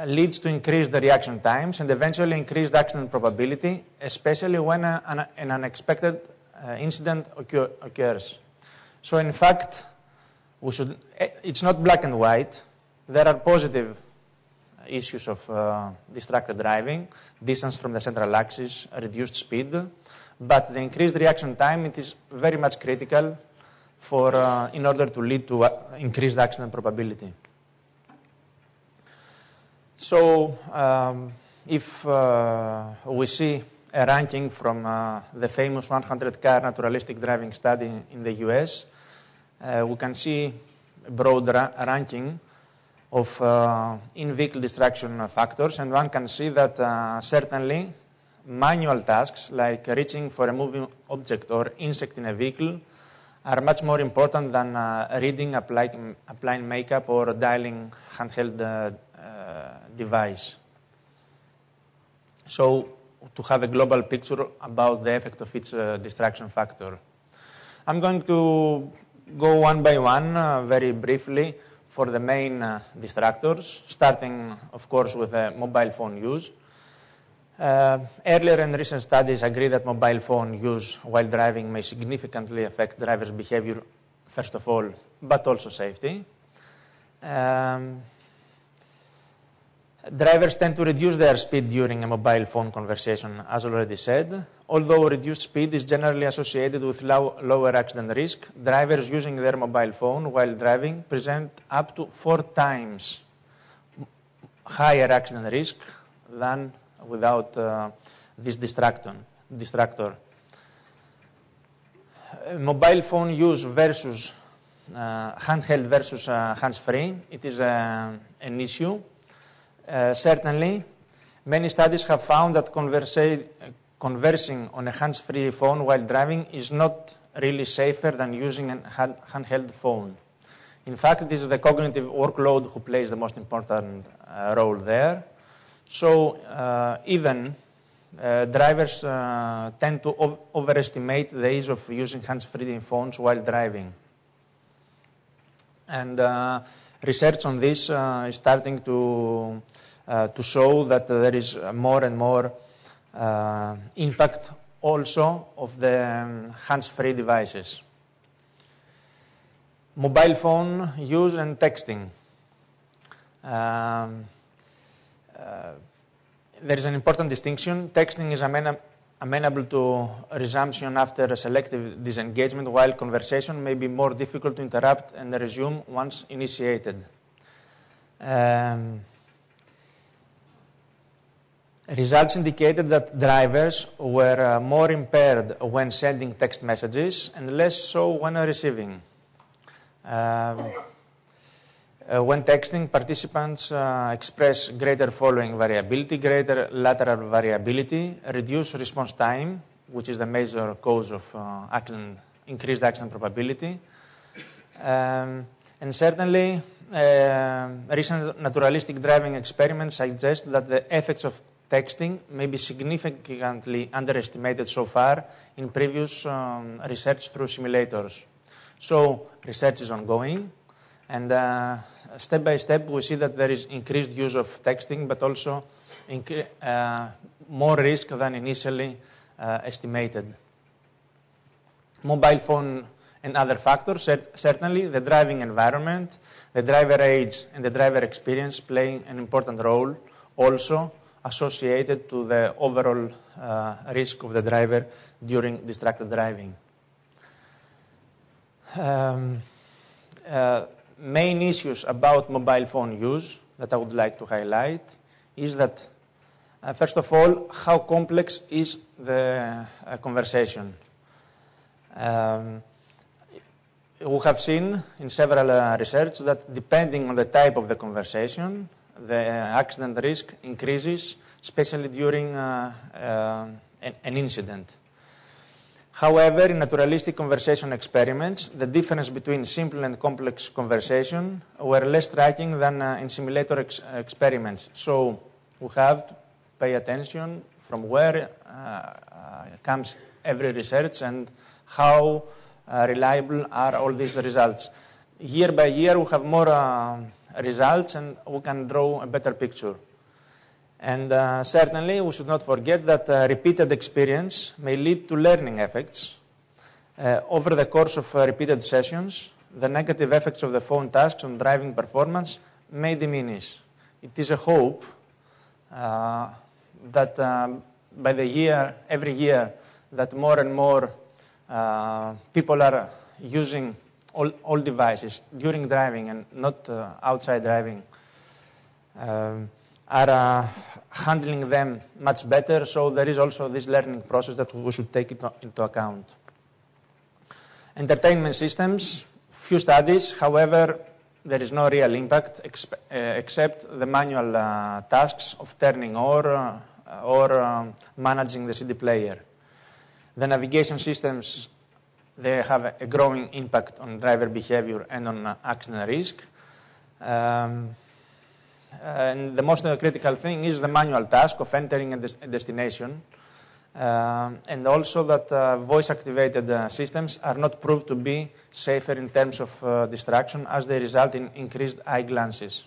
leads to increased reaction times and eventually increased accident probability, especially when an unexpected incident occurs. So in fact, it's not black and white. There are positive issues of distracted driving, distance from the central axis, reduced speed, but the increased reaction time, it is very much critical in order to lead to increased accident probability. So if we see a ranking from the famous 100-car naturalistic driving study in the US, we can see a broad ranking of in-vehicle distraction factors, and one can see that certainly manual tasks like reaching for a moving object or insect in a vehicle are much more important than reading, applying makeup, or dialing handheld device. So, to have a global picture about the effect of each distraction factor. I'm going to go one by one very briefly for the main distractors, starting, of course, with mobile phone use. Earlier and recent studies agree that mobile phone use while driving may significantly affect drivers' behavior, first of all, but also safety. Drivers tend to reduce their speed during a mobile phone conversation, as already said. Although reduced speed is generally associated with lower accident risk, drivers using their mobile phone while driving present up to 4 times higher accident risk than without this distractor. Mobile phone use versus handheld versus hands-free, it is an issue. Certainly, many studies have found that conversing on a hands-free phone while driving is not really safer than using a handheld phone. In fact, it is the cognitive workload who plays the most important role there. So even drivers tend to overestimate the ease of using hands-free phones while driving. And research on this is starting to show that there is more and more impact also of the hands-free devices. Mobile phone use and texting. There is an important distinction. Texting is amenable to resumption after a selective disengagement, while conversation may be more difficult to interrupt and resume once initiated. Results indicated that drivers were more impaired when sending text messages and less so when receiving. When texting, participants express greater following variability, greater lateral variability, reduced response time, which is the major cause of increased accident probability. And certainly, recent naturalistic driving experiments suggest that the effects of texting may be significantly underestimated so far in previous research through simulators. So, research is ongoing, and step by step we see that there is increased use of texting, but also more risk than initially estimated. Mobile phone and other factors, certainly the driving environment, the driver age, and the driver experience play an important role also associated to the overall risk of the driver during distracted driving. Main issues about mobile phone use that I would like to highlight is that, first of all, how complex is the conversation. We have seen in several research that depending on the type of the conversation, the accident risk increases, especially during an incident. However, in naturalistic conversation experiments, the difference between simple and complex conversation were less striking than in simulator experiments. So we have to pay attention from where comes every research and how reliable are all these results. Year by year, we have more results and we can draw a better picture. And certainly, we should not forget that repeated experience may lead to learning effects. Over the course of repeated sessions, the negative effects of the phone tasks on driving performance may diminish. It is a hope that by the year, every year, that more and more people are using all devices during driving and not outside driving, are handling them much better. So there is also this learning process that we should take into account. Entertainment systems, few studies, however, there is no real impact except the manual tasks of turning or managing the CD player. The navigation systems, they have a growing impact on driver behavior and on accident risk. And the most critical thing is the manual task of entering a destination, and also that voice-activated systems are not proved to be safer in terms of distraction as they result in increased eye glances.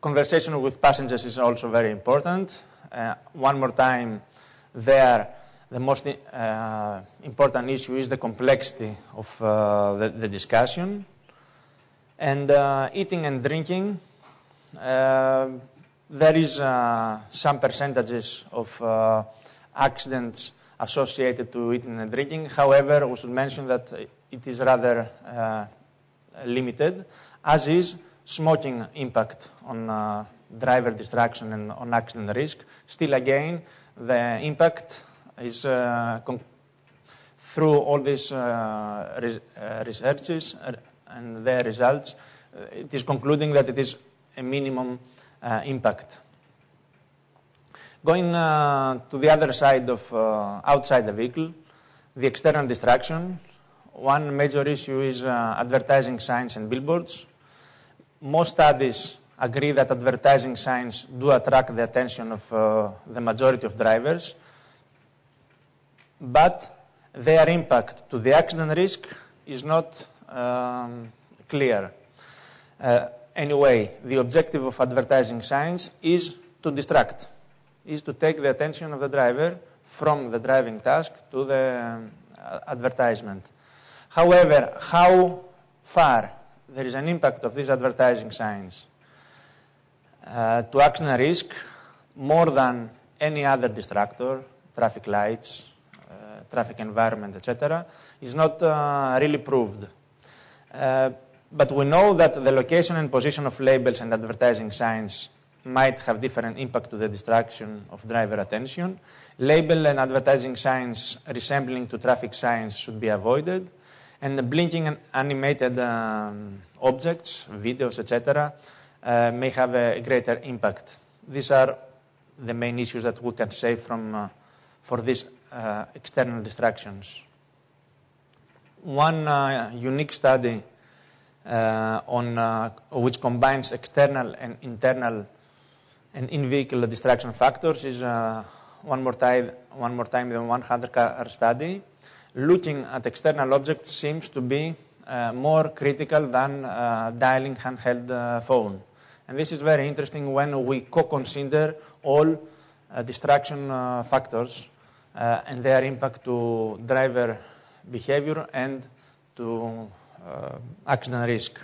Conversation with passengers is also very important. One more time, there, the most important issue is the complexity of the discussion. And eating and drinking, there is some percentages of accidents associated to eating and drinking. However, we should mention that it is rather limited, as is smoking impact on driver distraction and on accident risk. Still, again, the impact is through all these researches and their results, it is concluding that it is a minimum impact. Going to the other side of outside the vehicle, the external distraction. One major issue is advertising signs and billboards. Most studies agree that advertising signs do attract the attention of the majority of drivers, but their impact to the accident risk is not clear. Anyway, the objective of advertising signs is to distract, is to take the attention of the driver from the driving task to the advertisement. However, how far there is an impact of these advertising signs to accident risk more than any other distractor, traffic lights, traffic environment, etc., is not really proved. But we know that the location and position of labels and advertising signs might have different impact to the distraction of driver attention. Label and advertising signs resembling to traffic signs should be avoided. And the blinking and animated objects, videos, etc., may have a greater impact. These are the main issues that we can say for these external distractions. One unique study which combines external and internal and in-vehicle distraction factors is one more time the 100-car study. Looking at external objects seems to be more critical than dialing handheld phone. And this is very interesting when we co-consider all distraction factors and their impact to driver behavior and to accident risk.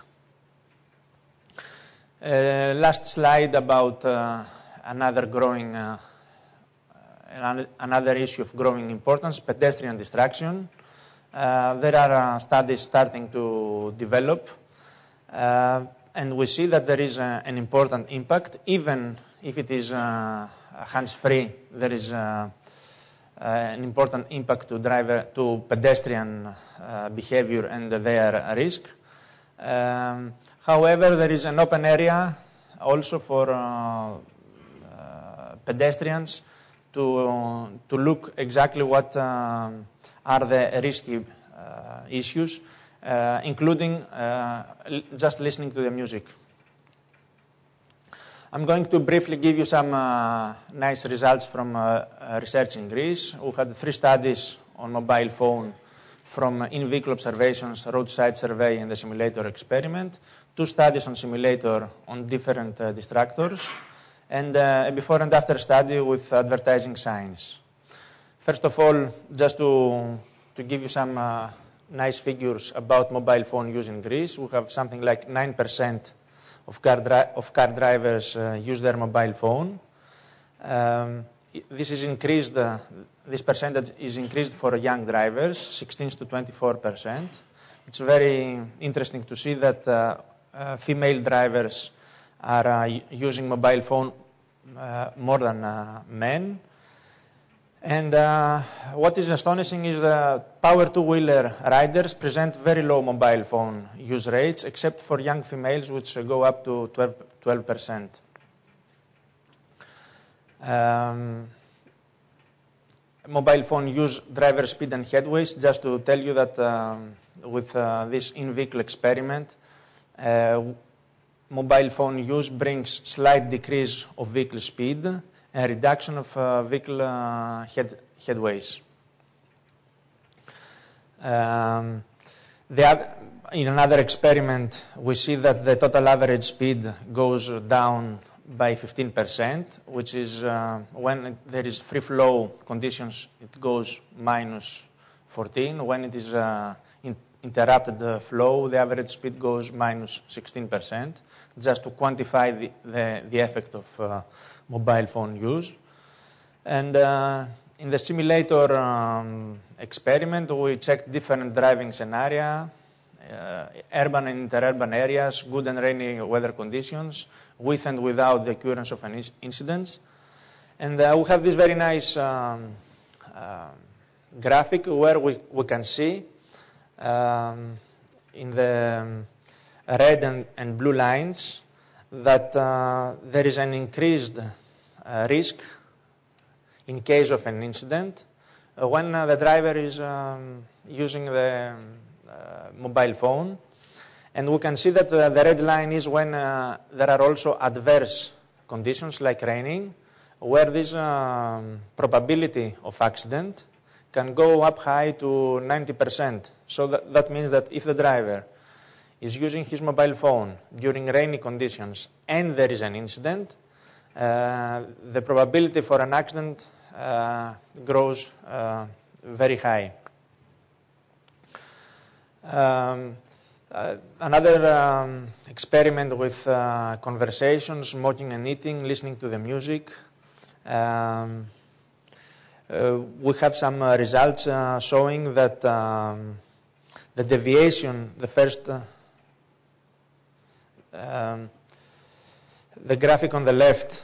Last slide about another issue of growing importance, pedestrian distraction. There are studies starting to develop, and we see that there is an important impact, even if it is hands-free. There is an important impact to pedestrian behavior and their risk. However, there is an open area also for pedestrians to look exactly what are the risky issues, including just listening to the music. I'm going to briefly give you some nice results from research in Greece. We had 3 studies on mobile phone from in-vehicle observations, roadside survey, and the simulator experiment. 2 studies on simulator on different distractors, and a before and after study with advertising signs. First of all, just to give you some nice figures about mobile phone use in Greece, we have something like 9% of car drivers use their mobile phone. This is increased. This percentage is increased for young drivers, 16 to 24%. It's very interesting to see that female drivers are using mobile phone more than men. And what is astonishing is that power two-wheeler riders present very low mobile phone use rates, except for young females, which go up to 12%. Mobile phone use, driver speed, and headways. Just to tell you that with this in-vehicle experiment, mobile phone use brings slight decrease of vehicle speed and reduction of vehicle headways. In another experiment, we see that the total average speed goes down by 15%, which is when there is free flow conditions, it goes minus 14. When it is interrupted flow, the average speed goes minus 16%, just to quantify the effect of mobile phone use. And in the simulator experiment, we checked different driving scenarios, urban and interurban areas, good and rainy weather conditions, with and without the occurrence of an incident. And we have this very nice graphic where we can see in the red and blue lines that there is an increased risk in case of an incident when the driver is using the mobile phone. And we can see that the red line is when there are also adverse conditions like raining, where this probability of accident can go up high to 90%. So that means that if the driver is using his mobile phone during rainy conditions and there is an incident, the probability for an accident grows very high. Another experiment with conversation, smoking and eating, listening to the music. We have some results showing that the deviation, the graphic on the left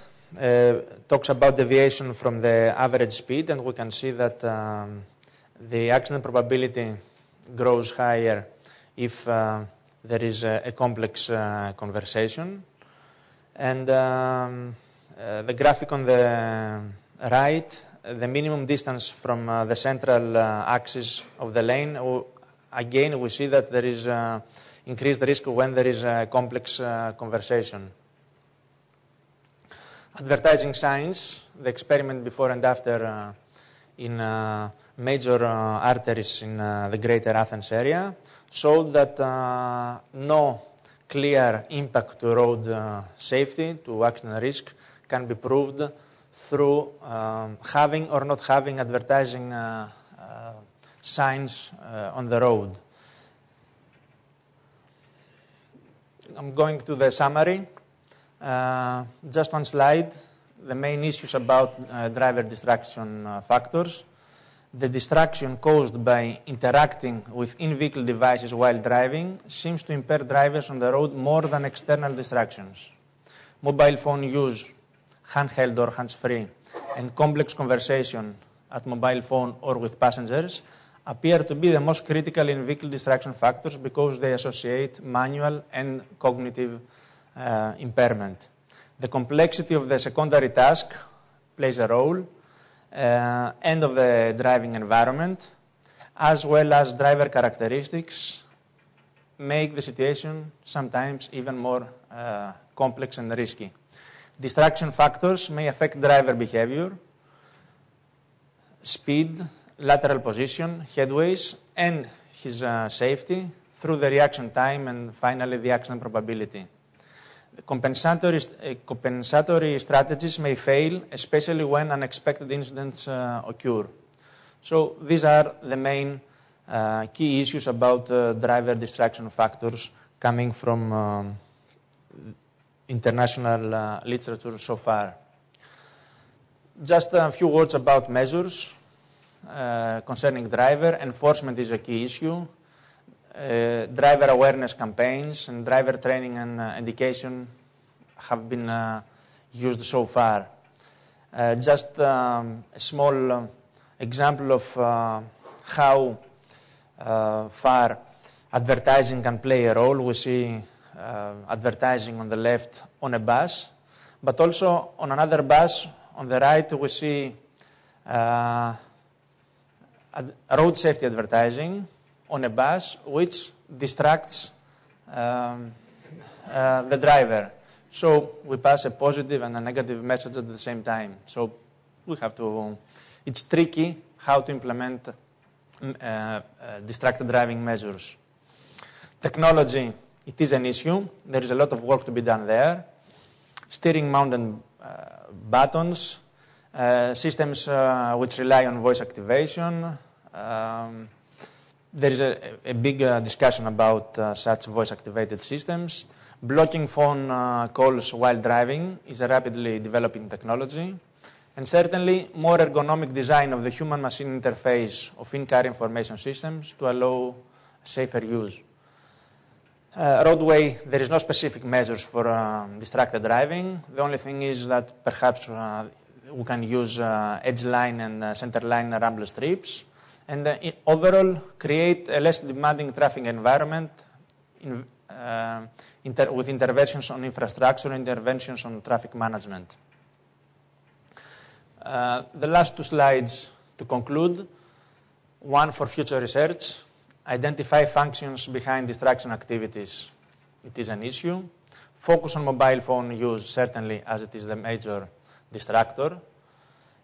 talks about deviation from the average speed, and we can see that the accident probability grows higher if there is a complex conversation. And the graphic on the right, the minimum distance from the central axis of the lane, again we see that there is increased risk when there is a complex conversation. Advertising signs, the experiment before and after in major arteries in the greater Athens area showed that no clear impact to road safety, to accident risk, can be proved through having or not having advertising signs on the road. I'm going to the summary. Just one slide, the main issues about driver distraction factors. The distraction caused by interacting with in-vehicle devices while driving seems to impair drivers on the road more than external distractions. Mobile phone use, handheld or hands-free, and complex conversation at mobile phone or with passengers appear to be the most critical in-vehicle distraction factors because they associate manual and cognitive impairment. The complexity of the secondary task plays a role, and of the driving environment, as well as driver characteristics, make the situation sometimes even more complex and risky. Distraction factors may affect driver behavior, speed, lateral position, headways, and his safety through the reaction time and finally the accident probability. The compensatory strategies may fail, especially when unexpected incidents occur. So these are the main key issues about driver distraction factors coming from international literature so far. Just a few words about measures concerning driver. Enforcement is a key issue. Driver awareness campaigns and driver training and education have been used so far. Just a small example of how far advertising can play a role. We see advertising on the left on a bus, but also on another bus on the right we see road safety advertising on a bus, which distracts the driver. So we pass a positive and a negative message at the same time. So we have to, it's tricky how to implement distracted driving measures. Technology, it is an issue. There is a lot of work to be done there. Steering mounted buttons, systems which rely on voice activation. There is a big discussion about such voice-activated systems. Blocking phone calls while driving is a rapidly developing technology. And certainly, more ergonomic design of the human-machine interface of in-car information systems to allow safer use. Roadway, there is no specific measures for distracted driving. The only thing is that perhaps we can use edge line and center line rumble strips, and overall create a less demanding traffic environment with interventions on infrastructure, interventions on traffic management. The last two slides to conclude. One for future research. Identify functions behind distraction activities. It is an issue. Focus on mobile phone use, certainly, as it is the major distractor.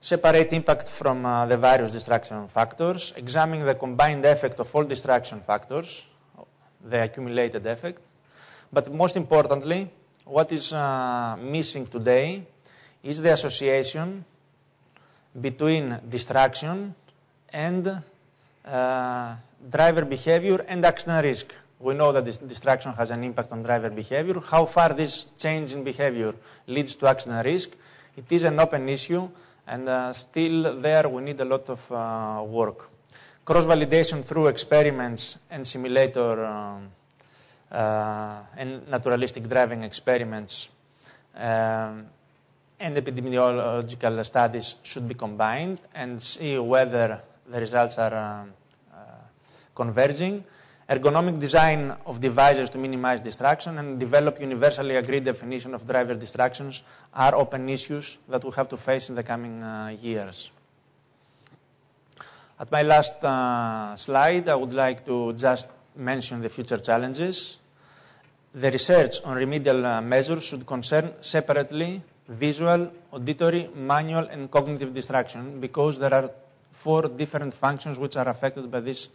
Separate impact from the various distraction factors. Examine the combined effect of all distraction factors, the accumulated effect. But most importantly, what is missing today is the association between distraction and driver behavior and accident risk. We know that this distraction has an impact on driver behavior. How far this change in behavior leads to accident risk, it is an open issue, and still there we need a lot of work. Cross-validation through experiments and simulator and naturalistic driving experiments and epidemiological studies should be combined and see whether the results are converging. Ergonomic design of devices to minimize distraction and develop universally agreed definition of driver distractions are open issues that we have to face in the coming years. At my last slide, I would like to just mention the future challenges. The research on remedial measures should concern separately visual, auditory, manual, and cognitive distraction because there are 4 different functions which are affected by this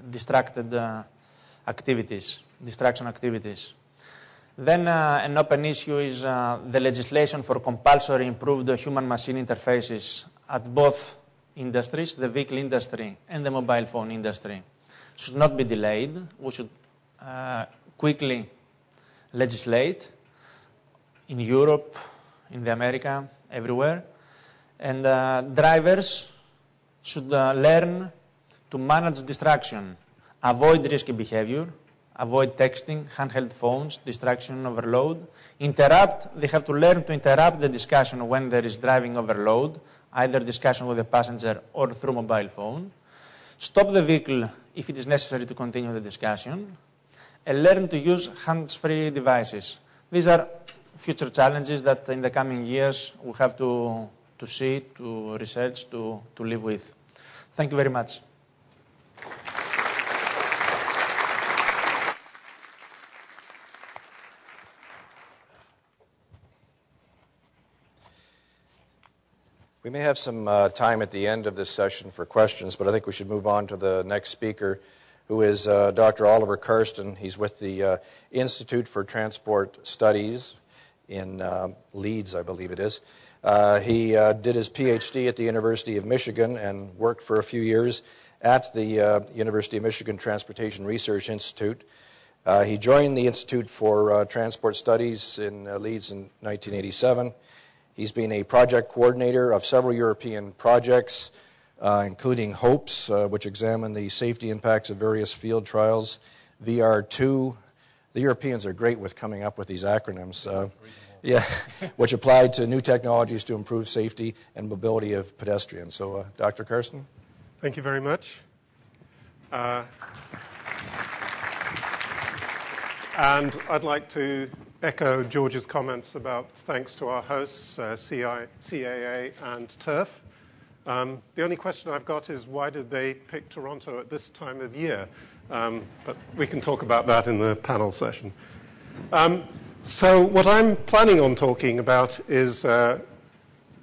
distraction activities. Then an open issue is the legislation for compulsory improved human-machine interfaces at both industries, the vehicle industry and the mobile phone industry. Should not be delayed. We should quickly legislate in Europe, in the America, everywhere. And drivers should learn to manage distraction, avoid risky behavior, avoid texting, handheld phones, distraction, overload. They have to learn to interrupt the discussion when there is driving overload, either discussion with the passenger or through mobile phone. Stop the vehicle if it is necessary to continue the discussion, and learn to use hands-free devices. These are future challenges that in the coming years we have to see, to research, to live with. Thank you very much. We may have some time at the end of this session for questions, but I think we should move on to the next speaker, who is Dr. Oliver Karsten. He's with the Institute for Transport Studies in Leeds, I believe it is. He did his PhD at the University of Michigan and worked for a few years at the University of Michigan Transportation Research Institute. He joined the Institute for Transport Studies in Leeds in 1987. He's been a project coordinator of several European projects, including HOPES, which examine the safety impacts of various field trials, VR2. The Europeans are great with coming up with these acronyms. Which applied to new technologies to improve safety and mobility of pedestrians. So, Dr. Karsten? Thank you very much. And I'd like to echo George's comments about thanks to our hosts, CAA and TURF. The only question I've got is why did they pick Toronto at this time of year? But we can talk about that in the panel session. So what I'm planning on talking about is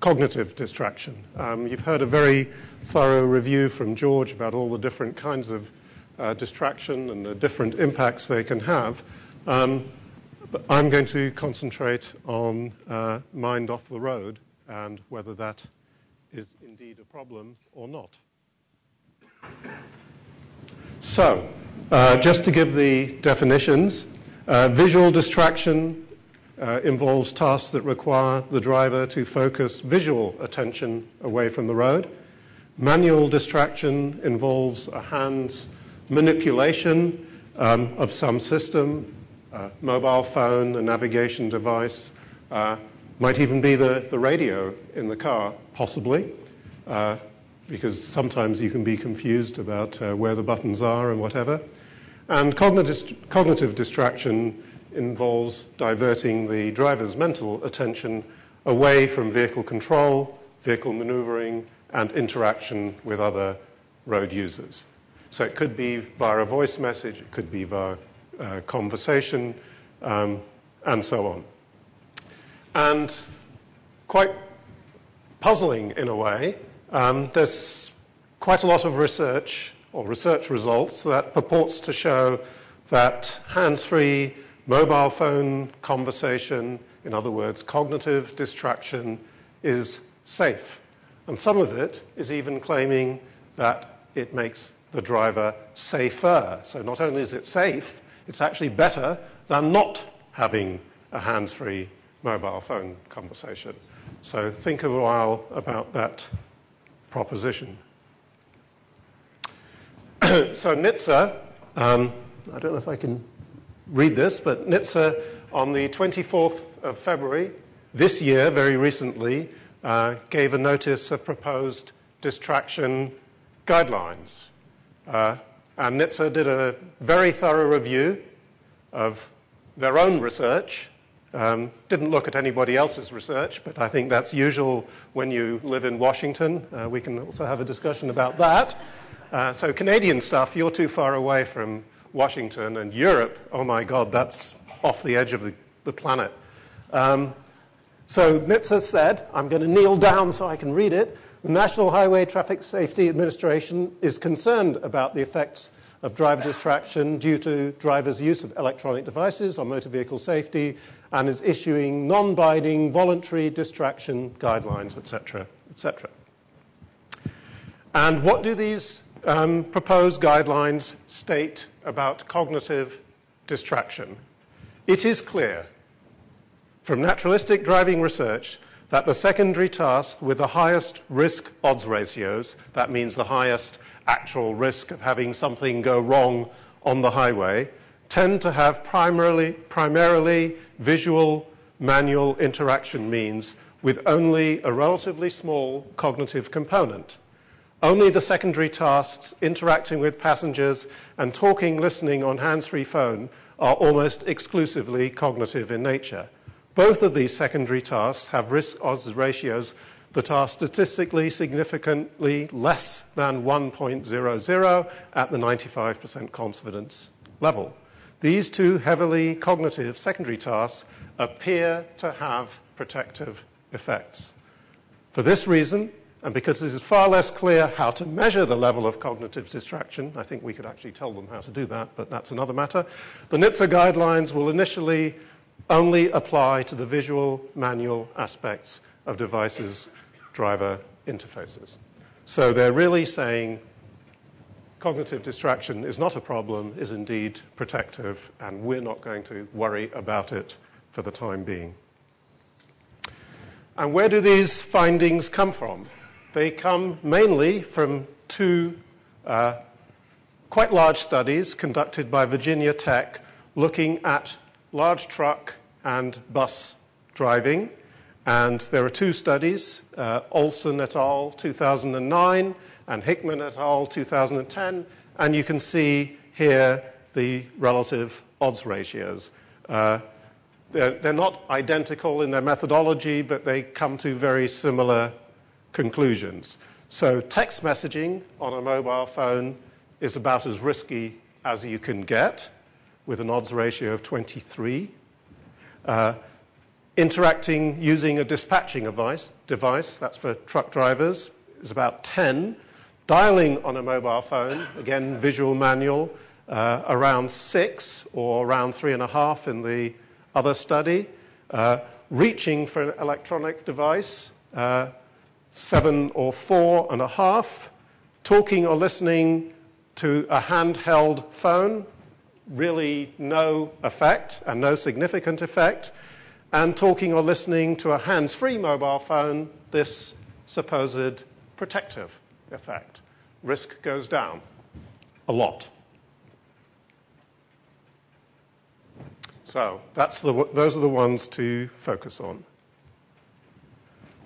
cognitive distraction. You've heard a very thorough review from George about all the different kinds of distraction and the different impacts they can have. But I'm going to concentrate on mind off the road and whether that is indeed a problem or not. So, just to give the definitions, visual distraction involves tasks that require the driver to focus visual attention away from the road. Manual distraction involves a hand's manipulation of some system, a mobile phone, a navigation device, might even be the radio in the car, possibly, because sometimes you can be confused about where the buttons are and whatever. And cognitive distraction involves diverting the driver's mental attention away from vehicle control, vehicle maneuvering, and interaction with other road users. So it could be via a voice message, it could be via conversation, and so on. And quite puzzling in a way, there's quite a lot of research or research results that purports to show that hands-free mobile phone conversation, in other words, cognitive distraction, is safe. And some of it is even claiming that it makes the driver safer. So not only is it safe, it's actually better than not having a hands-free mobile phone conversation. So think a while about that proposition. So NHTSA, I don't know if I can read this, but NHTSA on the 24th of February this year, very recently, gave a notice of proposed distraction guidelines. And NHTSA did a very thorough review of their own research. Didn't look at anybody else's research, but I think that's usual when you live in Washington. We can also have a discussion about that. So Canadian stuff, you're too far away from Washington, and Europe, oh my God, that's off the edge of the planet. So NHTSA said, I'm going to kneel down so I can read it, the National Highway Traffic Safety Administration is concerned about the effects of driver distraction due to drivers' use of electronic devices on motor vehicle safety and is issuing non-binding voluntary distraction guidelines, etc., etc. And what do these proposed guidelines state about cognitive distraction? It is clear from naturalistic driving research that the secondary tasks with the highest risk odds ratios, that means the highest actual risk of having something go wrong on the highway, tend to have primarily visual manual interaction means with only a relatively small cognitive component. Only the secondary tasks interacting with passengers and talking, listening on hands-free phone are almost exclusively cognitive in nature. Both of these secondary tasks have risk odds ratios that are statistically significantly less than 1.00 at the 95% confidence level. These two heavily cognitive secondary tasks appear to have protective effects. For this reason, and because it is far less clear how to measure the level of cognitive distraction, I think we could actually tell them how to do that, but that's another matter, the NHTSA guidelines will initially only apply to the visual manual aspects of devices' driver interfaces. So they're really saying cognitive distraction is not a problem, is indeed protective, and we're not going to worry about it for the time being. And where do these findings come from? They come mainly from two quite large studies conducted by Virginia Tech looking at large truck and bus driving. And there are two studies, Olson et al. 2009 and Hickman et al. 2010. And you can see here the relative odds ratios. They're not identical in their methodology, but they come to very similar conclusions. So text messaging on a mobile phone is about as risky as you can get, with an odds ratio of 23. Interacting using a dispatching device, that's for truck drivers, is about 10. Dialing on a mobile phone, again, visual manual, around 6 or around 3.5 in the other study. Reaching for an electronic device, 7 or 4.5. Talking or listening to a handheld phone, really no effect and no significant effect. And talking or listening to a hands-free mobile phone, this supposed protective effect. Risk goes down a lot. So those are the ones to focus on.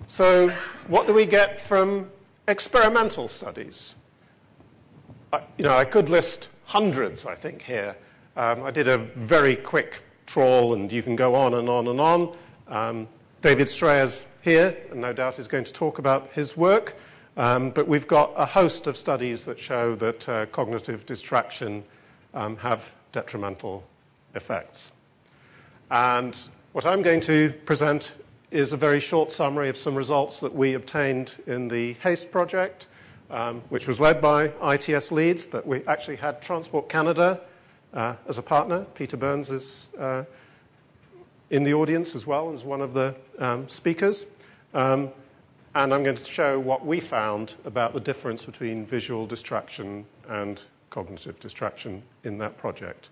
So what do we get from experimental studies? I could list hundreds, I think, here. I did a very quick trawl, and you can go on and on and on. David Strayer's here, and no doubt is going to talk about his work. But we've got a host of studies that show that cognitive distraction have detrimental effects. And what I'm going to present is a very short summary of some results that we obtained in the HASTE project, which was led by ITS Leeds, but we actually had Transport Canada as a partner. Peter Burns is in the audience as well as one of the speakers. And I'm going to show what we found about the difference between visual distraction and cognitive distraction in that project.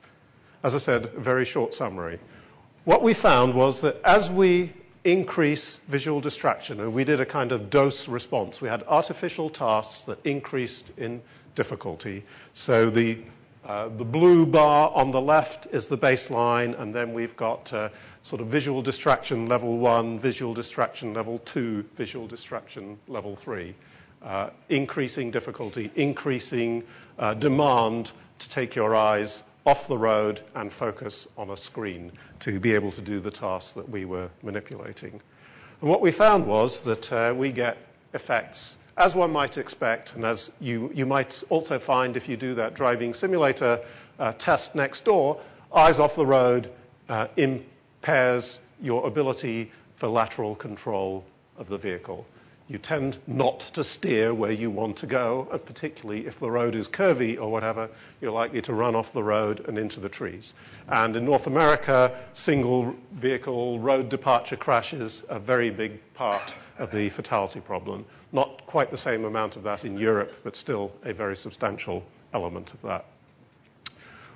As I said, a very short summary. What we found was that as we increase visual distraction, and we did a kind of dose response, we had artificial tasks that increased in difficulty. So the blue bar on the left is the baseline, and then we've got sort of visual distraction level 1, visual distraction level 2, visual distraction level 3. Increasing difficulty, increasing demand to take your eyes off the road and focus on a screen to be able to do the tasks that we were manipulating. And what we found was that we get effects, as one might expect, and as you might also find if you do that driving simulator test next door, eyes off the road impairs your ability for lateral control of the vehicle. You tend not to steer where you want to go, and particularly if the road is curvy or whatever, you're likely to run off the road and into the trees. And in North America, single vehicle road departure crashes are a very big part of the fatality problem. Not quite the same amount of that in Europe, but still a very substantial element of that.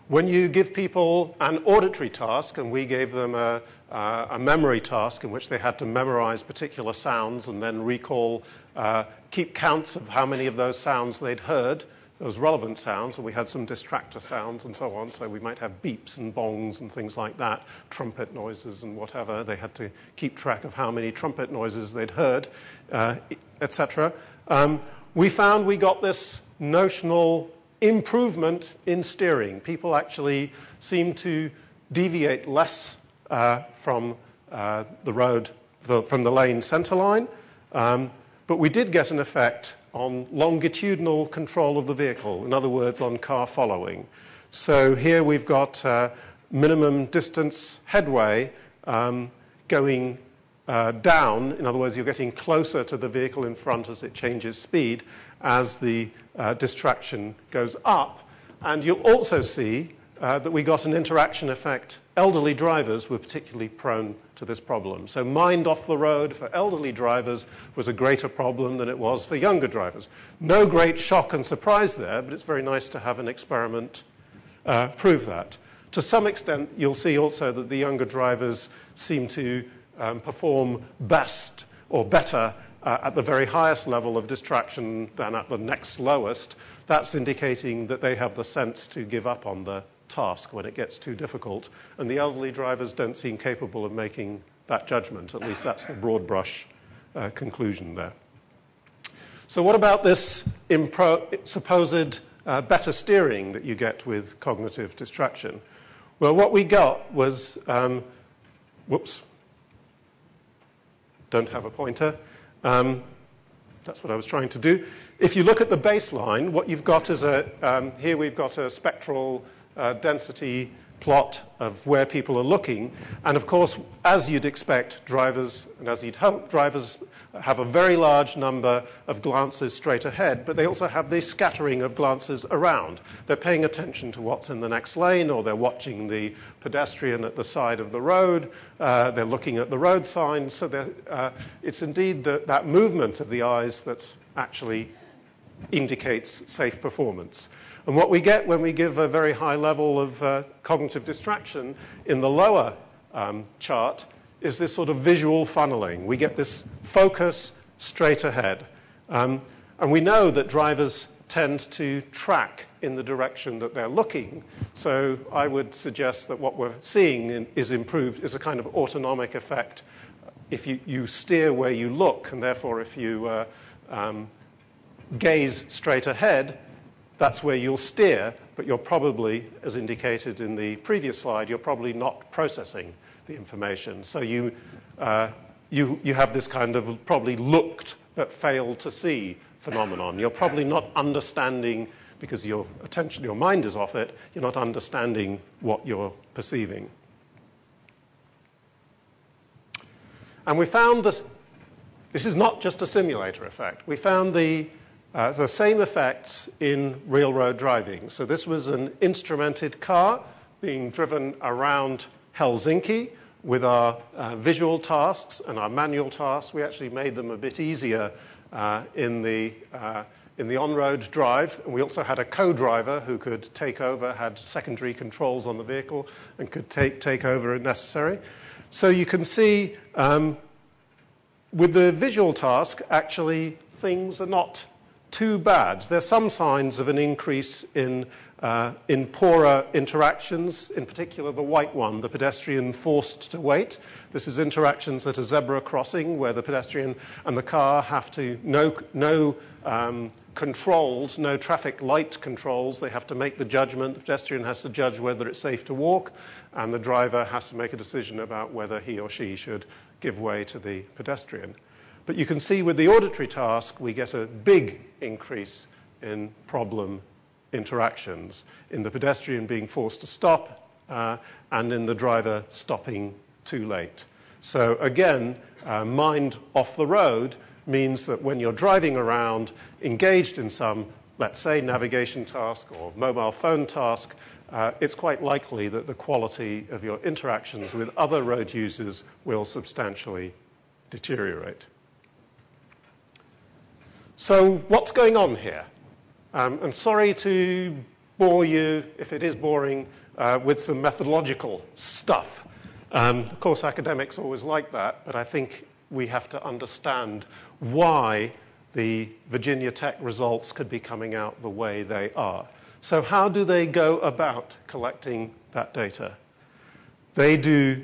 When you give people an auditory task, and we gave them a a memory task in which they had to memorize particular sounds and then recall, keep counts of how many of those sounds they'd heard, those relevant sounds, and we had some distractor sounds and so on. So we might have beeps and bongs and things like that, trumpet noises and whatever. They had to keep track of how many trumpet noises they'd heard, etc. We found we got this notional improvement in steering. People actually seem to deviate less from the road, from the lane center line. But we did get an effect on longitudinal control of the vehicle, in other words, on car following. So here we've got minimum distance headway going down. In other words, you're getting closer to the vehicle in front as it changes speed as the distraction goes up. And you'll also see that we got an interaction effect. Elderly drivers were particularly prone to this problem. So mind off the road for elderly drivers was a greater problem than it was for younger drivers. No great shock and surprise there, but it's very nice to have an experiment prove that. To some extent, you'll see also that the younger drivers seem to perform best or better at the very highest level of distraction than at the next lowest. That's indicating that they have the sense to give up on the task when it gets too difficult, and the elderly drivers don't seem capable of making that judgment. At least that's the broad brush conclusion there. So what about this supposed better steering that you get with cognitive distraction? Well, what we got was, whoops, don't have a pointer. That's what I was trying to do. If you look at the baseline, what you've got is here we've got a spectral density plot of where people are looking. And of course, as you'd expect, drivers, and as you'd hope, drivers have a very large number of glances straight ahead, but they also have this scattering of glances around. They're paying attention to what's in the next lane, or they're watching the pedestrian at the side of the road. They're looking at the road signs. So it's indeed that movement of the eyes that actually indicates safe performance. And what we get when we give a very high level of cognitive distraction in the lower chart is this sort of visual funneling. We get this focus straight ahead. And we know that drivers tend to track in the direction that they're looking. So I would suggest that what we're seeing is a kind of autonomic effect. If you steer where you look, and therefore if you gaze straight ahead, that's where you'll steer, but you're probably, as indicated in the previous slide, you're probably not processing the information. So you have this kind of probably looked but failed to see phenomenon. You're probably not understanding, because your mind is off it, you're not understanding what you're perceiving. And we found that this is not just a simulator effect. We found the same effects in real road driving. So this was an instrumented car being driven around Helsinki with our visual tasks and our manual tasks. We actually made them a bit easier in the on-road drive. And we also had a co-driver who could take over, had secondary controls on the vehicle, and could take over if necessary. So you can see with the visual task, actually, things are not too bad. There's some signs of an increase in poorer interactions, in particular the white one, the pedestrian forced to wait. This is interactions at a zebra crossing where the pedestrian and the car have to, no controls, no traffic light controls. They have to make the judgment. The pedestrian has to judge whether it's safe to walk, and the driver has to make a decision about whether he or she should give way to the pedestrian. But you can see with the auditory task, we get a big increase in problem interactions, in the pedestrian being forced to stop and in the driver stopping too late. So again, mind off the road means that when you're driving around, engaged in some, let's say, navigation task or mobile phone task, it's quite likely that the quality of your interactions with other road users will substantially deteriorate. So what's going on here? I'm sorry to bore you, if it is boring, with some methodological stuff. Of course, academics always like that, but I think we have to understand why the Virginia Tech results could be coming out the way they are. So how do they go about collecting that data? They do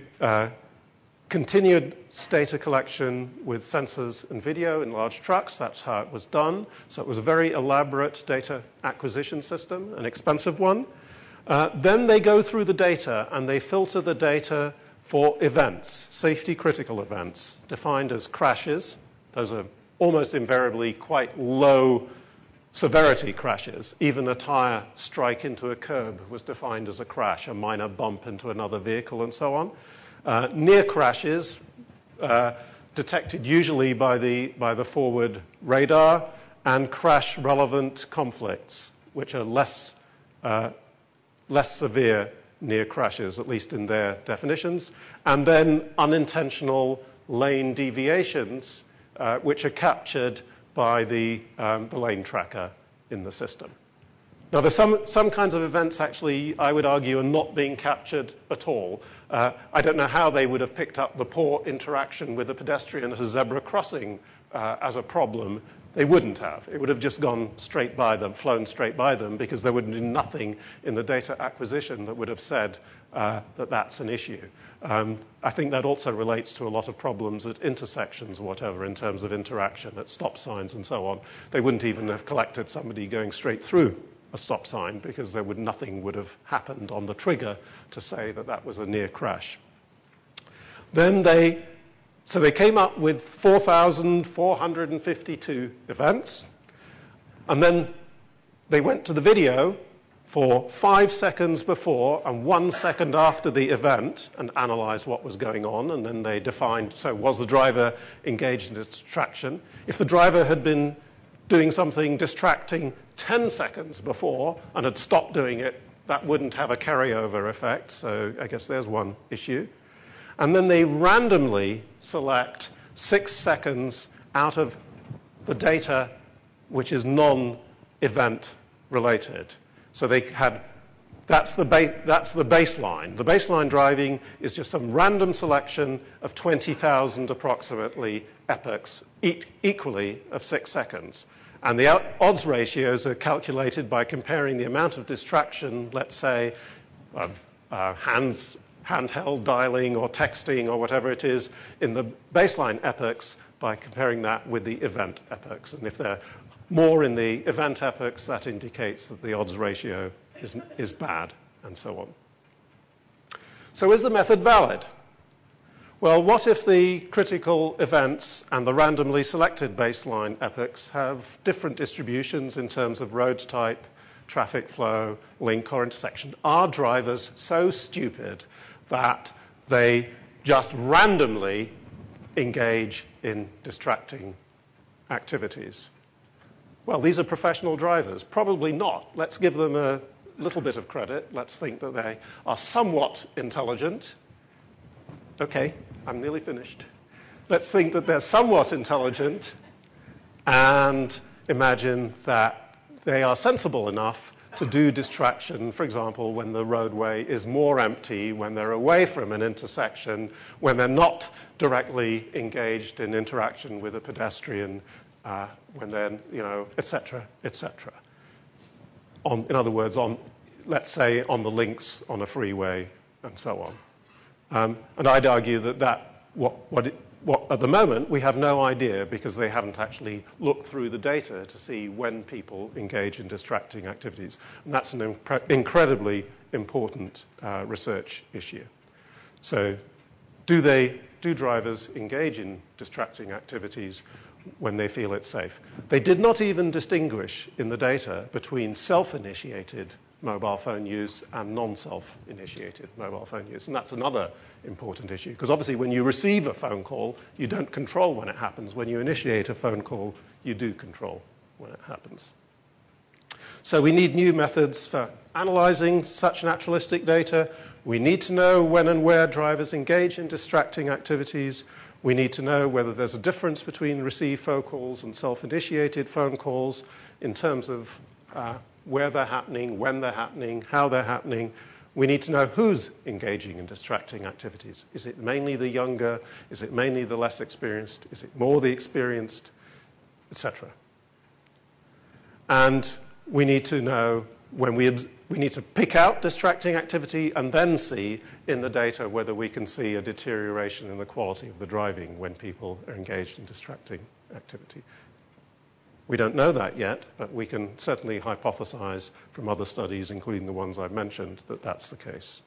continued data collection with sensors and video in large trucks. That's how it was done. So it was a very elaborate data acquisition system, an expensive one. Then they go through the data and they filter the data for events, safety critical events, defined as crashes. Those are almost invariably quite low severity crashes. Even a tire strike into a curb was defined as a crash, a minor bump into another vehicle and so on. Near crashes, detected usually by the forward radar, and crash-relevant conflicts, which are less severe near crashes, at least in their definitions, and then unintentional lane deviations, which are captured by the lane tracker in the system. Now, there's some kinds of events, actually, I would argue, are not being captured at all. I don't know how they would have picked up the poor interaction with a pedestrian at a zebra crossing as a problem. They wouldn't have. It would have just gone straight by them, flown straight by them, because there would have been nothing in the data acquisition that would have said that that's an issue. I think that also relates to a lot of problems at intersections or whatever in terms of interaction, at stop signs and so on. They wouldn't even have collected somebody going straight through a stop sign because nothing would have happened on the trigger to say that that was a near crash. Then so they came up with 4,452 events, and then they went to the video for 5 seconds before and 1 second after the event and analyzed what was going on, and then they defined, so was the driver engaged in distraction? If the driver had been doing something distracting 10 seconds before and had stopped doing it, that wouldn't have a carryover effect, so I guess there's one issue. And then they randomly select 6 seconds out of the data which is non-event related. So they had, that's the baseline. The baseline driving is just some random selection of 20,000 approximately epochs, equally of 6 seconds. And the odds ratios are calculated by comparing the amount of distraction, let's say, of handheld dialing or texting or whatever it is in the baseline epochs by comparing that with the event epochs. And if they're more in the event epochs, that indicates that the odds ratio is bad, and so on. So is the method valid? Well, what if the critical events and the randomly selected baseline epochs have different distributions in terms of road type, traffic flow, link, or intersection? Are drivers so stupid that they just randomly engage in distracting activities? Well, these are professional drivers. Probably not. Let's give them a little bit of credit. Let's think that they are somewhat intelligent. Okay, I'm nearly finished. Let's think that they're somewhat intelligent and imagine that they are sensible enough to do distraction, for example, when the roadway is more empty, when they're away from an intersection, when they're not directly engaged in interaction with a pedestrian, when they're, et cetera, et cetera. In other words, let's say, on the links on a freeway and so on. And I'd argue that at the moment, we have no idea because they haven't actually looked through the data to see when people engage in distracting activities. And that's an incredibly important research issue. So do drivers engage in distracting activities when they feel it's safe? They did not even distinguish in the data between self-initiated mobile phone use and non-self-initiated mobile phone use. And that's another important issue, because obviously when you receive a phone call, you don't control when it happens. When you initiate a phone call, you do control when it happens. So we need new methods for analyzing such naturalistic data. We need to know when and where drivers engage in distracting activities. We need to know whether there's a difference between received phone calls and self-initiated phone calls in terms of where they're happening, when they're happening, how they're happening. We need to know who's engaging in distracting activities. Is it mainly the younger? Is it mainly the less experienced? Is it more the experienced? Etc. And we need to know when we need to pick out distracting activity and then see in the data whether we can see a deterioration in the quality of the driving when people are engaged in distracting activity. We don't know that yet, but we can certainly hypothesize from other studies, including the ones I've mentioned, that that's the case.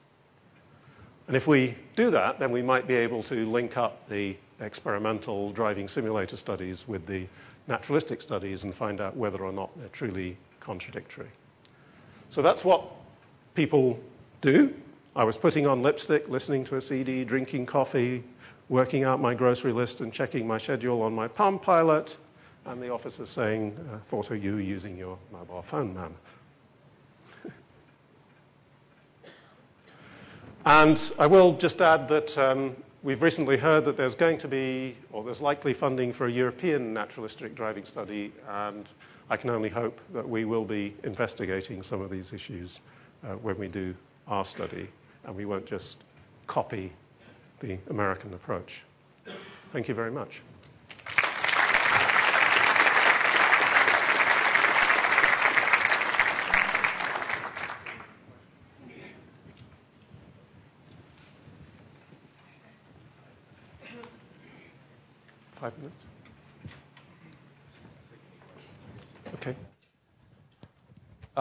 And if we do that, then we might be able to link up the experimental driving simulator studies with the naturalistic studies and find out whether or not they're truly contradictory. So that's what people do. I was putting on lipstick, listening to a CD, drinking coffee, working out my grocery list and checking my schedule on my Palm Pilot, and the officer saying, "Thought of you using your mobile phone, ma'am." And I will just add that we've recently heard that there's going to be, or there's likely funding for a European naturalistic driving study, and I can only hope that we will be investigating some of these issues when we do our study, and we won't just copy the American approach. Thank you very much. Minutes? Okay.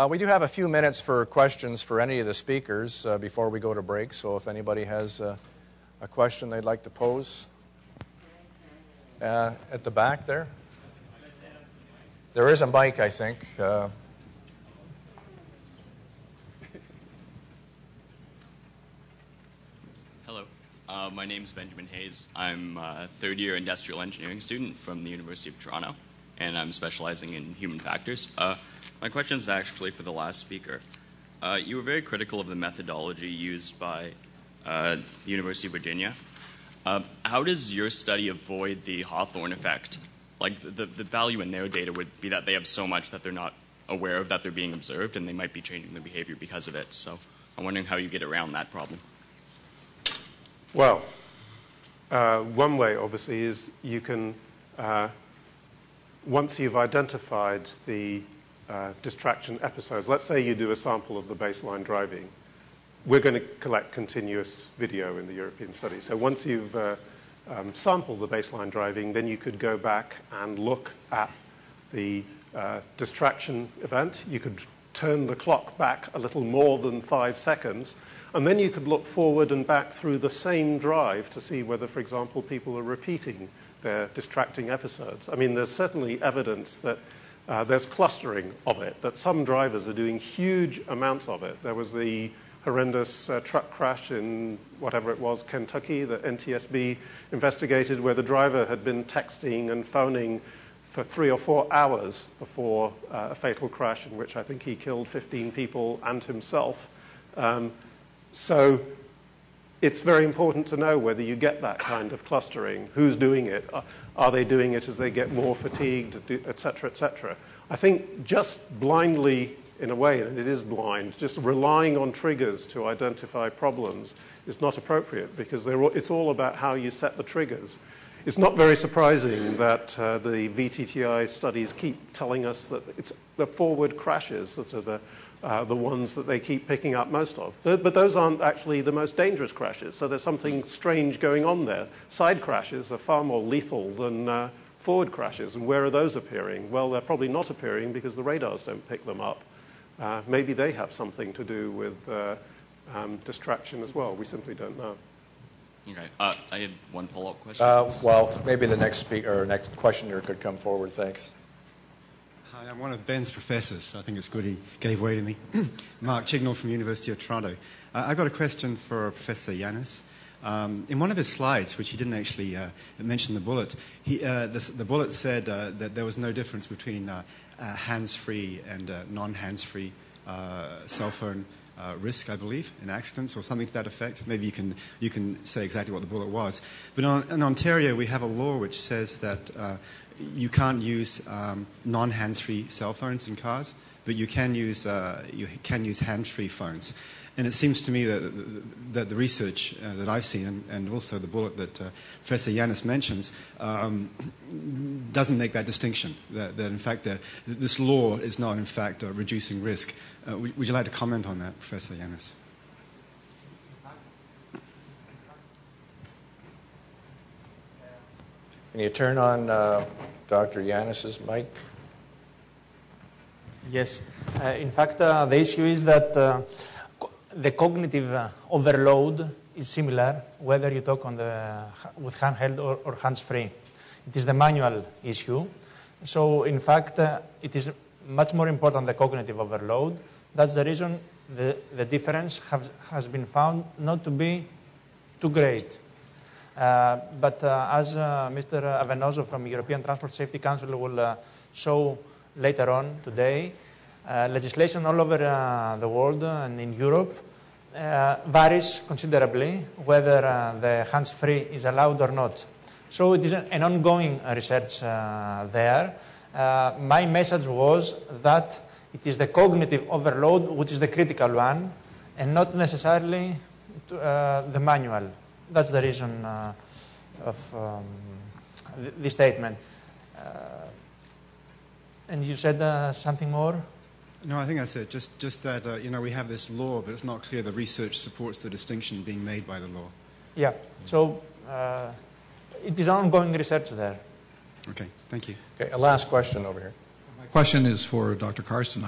We do have a few minutes for questions for any of the speakers before we go to break. So if anybody has a question they'd like to pose at the back there. There is a mic, I think. My name is Benjamin Hayes. I'm a third-year industrial engineering student from the University of Toronto, and I'm specializing in human factors. My question is actually for the last speaker. You were very critical of the methodology used by the University of Virginia. How does your study avoid the Hawthorne effect? Like, the value in their data would be that they have so much that they're not aware of that they're being observed, and they might be changing their behavior because of it. So I'm wondering how you get around that problem. Well, one way, obviously, is you can, once you've identified the distraction episodes, let's say you do a sample of the baseline driving, we're going to collect continuous video in the European study. So once you've sampled the baseline driving, then you could go back and look at the distraction event. You could turn the clock back a little more than 5 seconds, and then you could look forward and back through the same drive to see whether, for example, people are repeating their distracting episodes. I mean, there's certainly evidence that there's clustering of it, that some drivers are doing huge amounts of it. There was the horrendous truck crash in whatever it was, Kentucky, that NTSB investigated, where the driver had been texting and phoning for 3 or 4 hours before a fatal crash in which I think he killed 15 people and himself. So it's very important to know whether you get that kind of clustering. Who's doing it? Are they doing it as they get more fatigued, et cetera, et cetera? I think just blindly, in a way, and it is blind, just relying on triggers to identify problems is not appropriate, because it's all about how you set the triggers. It's not very surprising that the VTTI studies keep telling us that it's the forward crashes that are the ones that they keep picking up most of. But those aren't actually the most dangerous crashes, so there's something strange going on there. Side crashes are far more lethal than forward crashes, and where are those appearing? Well, they're probably not appearing because the radars don't pick them up. Maybe they have something to do with distraction as well. We simply don't know. Okay. I had one follow-up question. Well, maybe the next speaker or next questioner could come forward. Thanks. Hi, I'm one of Ben's professors. I think it's good he gave way to me. Mark Chignall from University of Toronto. I've got a question for Professor Yanis. In one of his slides, which he didn't actually mention the bullet, the bullet said that there was no difference between hands-free and non-hands-free cell phone risk, I believe, in accidents or something to that effect. Maybe you can say exactly what the bullet was. But in Ontario, we have a law which says that you can't use non-hands-free cell phones in cars, but you can use hands-free phones. And it seems to me that the research that I've seen, and also the bullet that Professor Yanis mentions, doesn't make that distinction. That in fact, this law is not, in fact, reducing risk. Would you like to comment on that, Professor Yanis? Can you turn on Dr. Yanis's mic? Yes. In fact, the issue is that the cognitive overload is similar whether you talk with handheld or hands-free. It is the manual issue. So, in fact, it is much more important, the cognitive overload. That's the reason the difference has been found not to be too great. But as Mr. Avenoso from European Transport Safety Council will show later on today, legislation all over the world and in Europe varies considerably whether the hands-free is allowed or not. So it is an ongoing research there. My message was that it is the cognitive overload which is the critical one and not necessarily the manual. That's the reason of the statement. And you said something more? No, I think that's it. Just that, we have this law, but it's not clear the research supports the distinction being made by the law. Yeah. So it is ongoing research there. Okay, thank you. Okay, a last question over here. My question is for Dr. Karsten.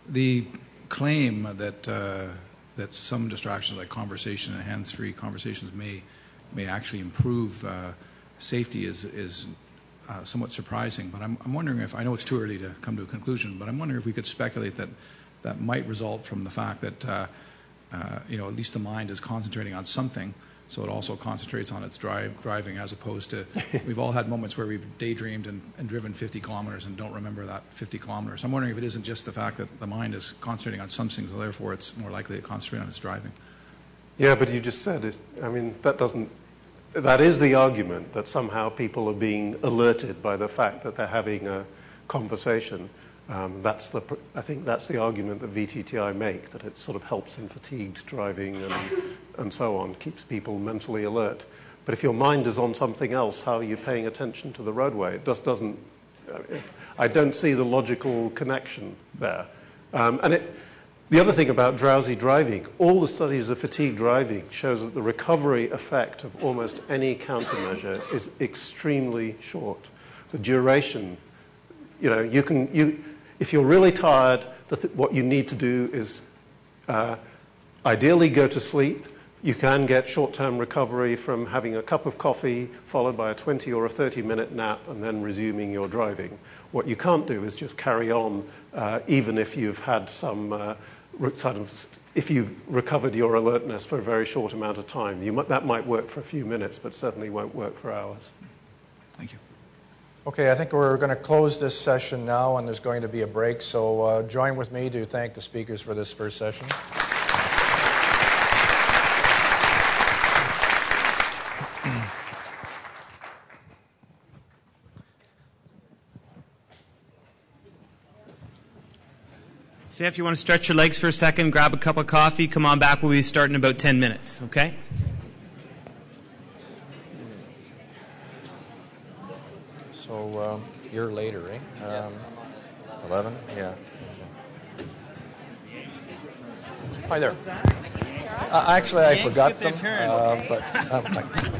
The claim that some distractions like conversation and hands-free conversations may actually improve safety is somewhat surprising. But I'm wondering if, I know it's too early to come to a conclusion, but I'm wondering if we could speculate that might result from the fact that at least the mind is concentrating on something, so it also concentrates on its driving, as opposed to, we've all had moments where we've daydreamed and driven 50 kilometers and don't remember that 50 kilometers. I'm wondering if it isn't just the fact that the mind is concentrating on something, so therefore it's more likely to concentrate on its driving. Yeah, but you just said it. I mean, that is the argument, that somehow people are being alerted by the fact that they're having a conversation. I think that's the argument that VTTI make, that it sort of helps in fatigued driving and so on, keeps people mentally alert. But if your mind is on something else, how are you paying attention to the roadway? It just doesn't. I don't see the logical connection there. The other thing about drowsy driving, all the studies of fatigue driving shows that the recovery effect of almost any countermeasure is extremely short. The duration, if you're really tired, what you need to do is ideally go to sleep. You can get short-term recovery from having a cup of coffee followed by a 20 or a 30-minute nap and then resuming your driving. What you can't do is just carry on even if you've had some if you've recovered your alertness for a very short amount of time. That might work for a few minutes, but certainly won't work for hours. Thank you. Okay, I think we're going to close this session now, and there's going to be a break. So join with me to thank the speakers for this first session. So if you want to stretch your legs for a second, grab a cup of coffee, come on back. We'll be starting in about 10 minutes, okay? So you're later, eh? 11? Yeah. Hi there. Actually, I forgot them. But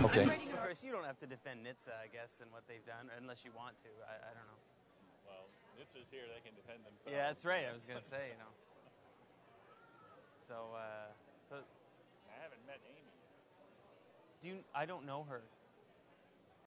okay. Of course, you don't have to defend NHTSA, I guess, and what they've done, unless you want to. I don't know. Well, NHTSA's here; they can defend themselves. Yeah, that's right. I was going to say, So, I haven't met Amy. I don't know her.